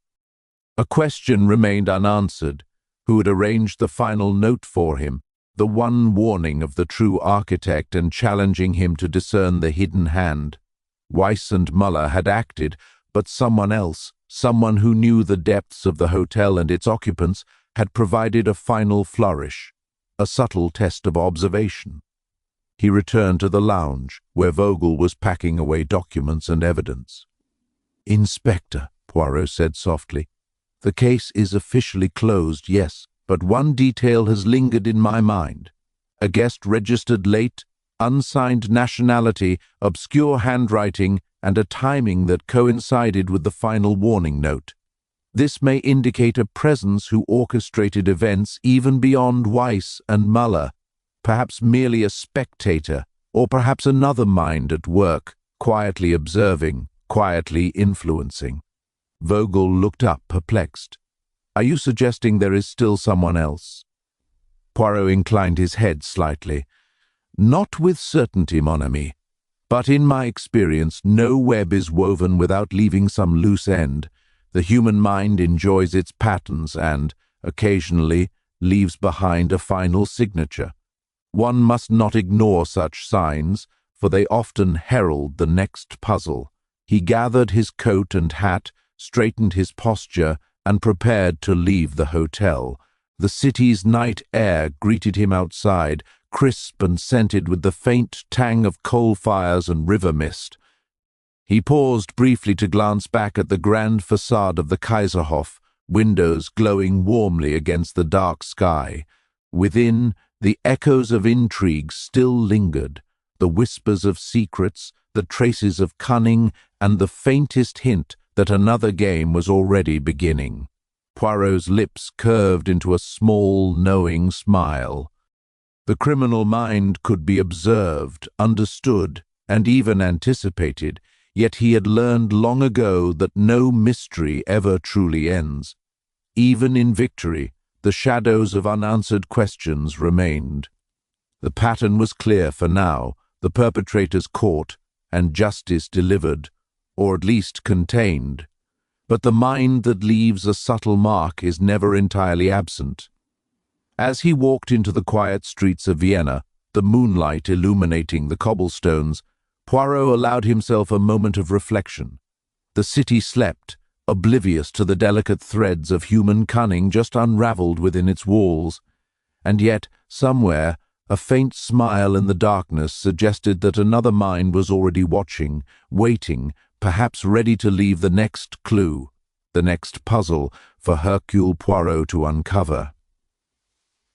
A question remained unanswered. Who had arranged the final note for him, the one warning of the true architect and challenging him to discern the hidden hand? Weiss and Muller had acted, but someone else, someone who knew the depths of the hotel and its occupants, had provided a final flourish, a subtle test of observation. He returned to the lounge, where Vogel was packing away documents and evidence. "Inspector," Poirot said softly, "the case is officially closed, yes, but one detail has lingered in my mind. A guest registered late, unsigned nationality, obscure handwriting, and a timing that coincided with the final warning note. This may indicate a presence who orchestrated events even beyond Weiss and Muller, perhaps merely a spectator, or perhaps another mind at work, quietly observing, quietly influencing." Vogel looked up, perplexed. "Are you suggesting there is still someone else?" Poirot inclined his head slightly. "Not with certainty, mon ami. But in my experience, no web is woven without leaving some loose end. The human mind enjoys its patterns and, occasionally, leaves behind a final signature. One must not ignore such signs, for they often herald the next puzzle." He gathered his coat and hat, straightened his posture, and prepared to leave the hotel. The city's night air greeted him outside, crisp and scented with the faint tang of coal fires and river mist. He paused briefly to glance back at the grand facade of the Kaiserhof, windows glowing warmly against the dark sky. Within, the echoes of intrigue still lingered, the whispers of secrets, the traces of cunning, and the faintest hint that another game was already beginning. Poirot's lips curved into a small, knowing smile. The criminal mind could be observed, understood, and even anticipated, yet he had learned long ago that no mystery ever truly ends. Even in victory, the shadows of unanswered questions remained. The pattern was clear for now, the perpetrators caught, and justice delivered, or at least contained. But the mind that leaves a subtle mark is never entirely absent. As he walked into the quiet streets of Vienna, the moonlight illuminating the cobblestones, Poirot allowed himself a moment of reflection. The city slept, oblivious to the delicate threads of human cunning just unraveled within its walls. And yet, somewhere, a faint smile in the darkness suggested that another mind was already watching, waiting, perhaps ready to leave the next clue, the next puzzle for Hercule Poirot to uncover.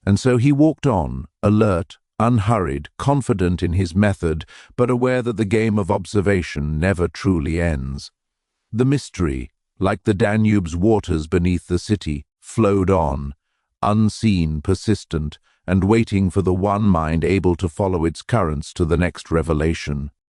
And so he walked on, alert, unhurried, confident in his method, but aware that the game of observation never truly ends. The mystery, like the Danube's waters beneath the city, flowed on, unseen, persistent, and waiting for the one mind able to follow its currents to the next revelation.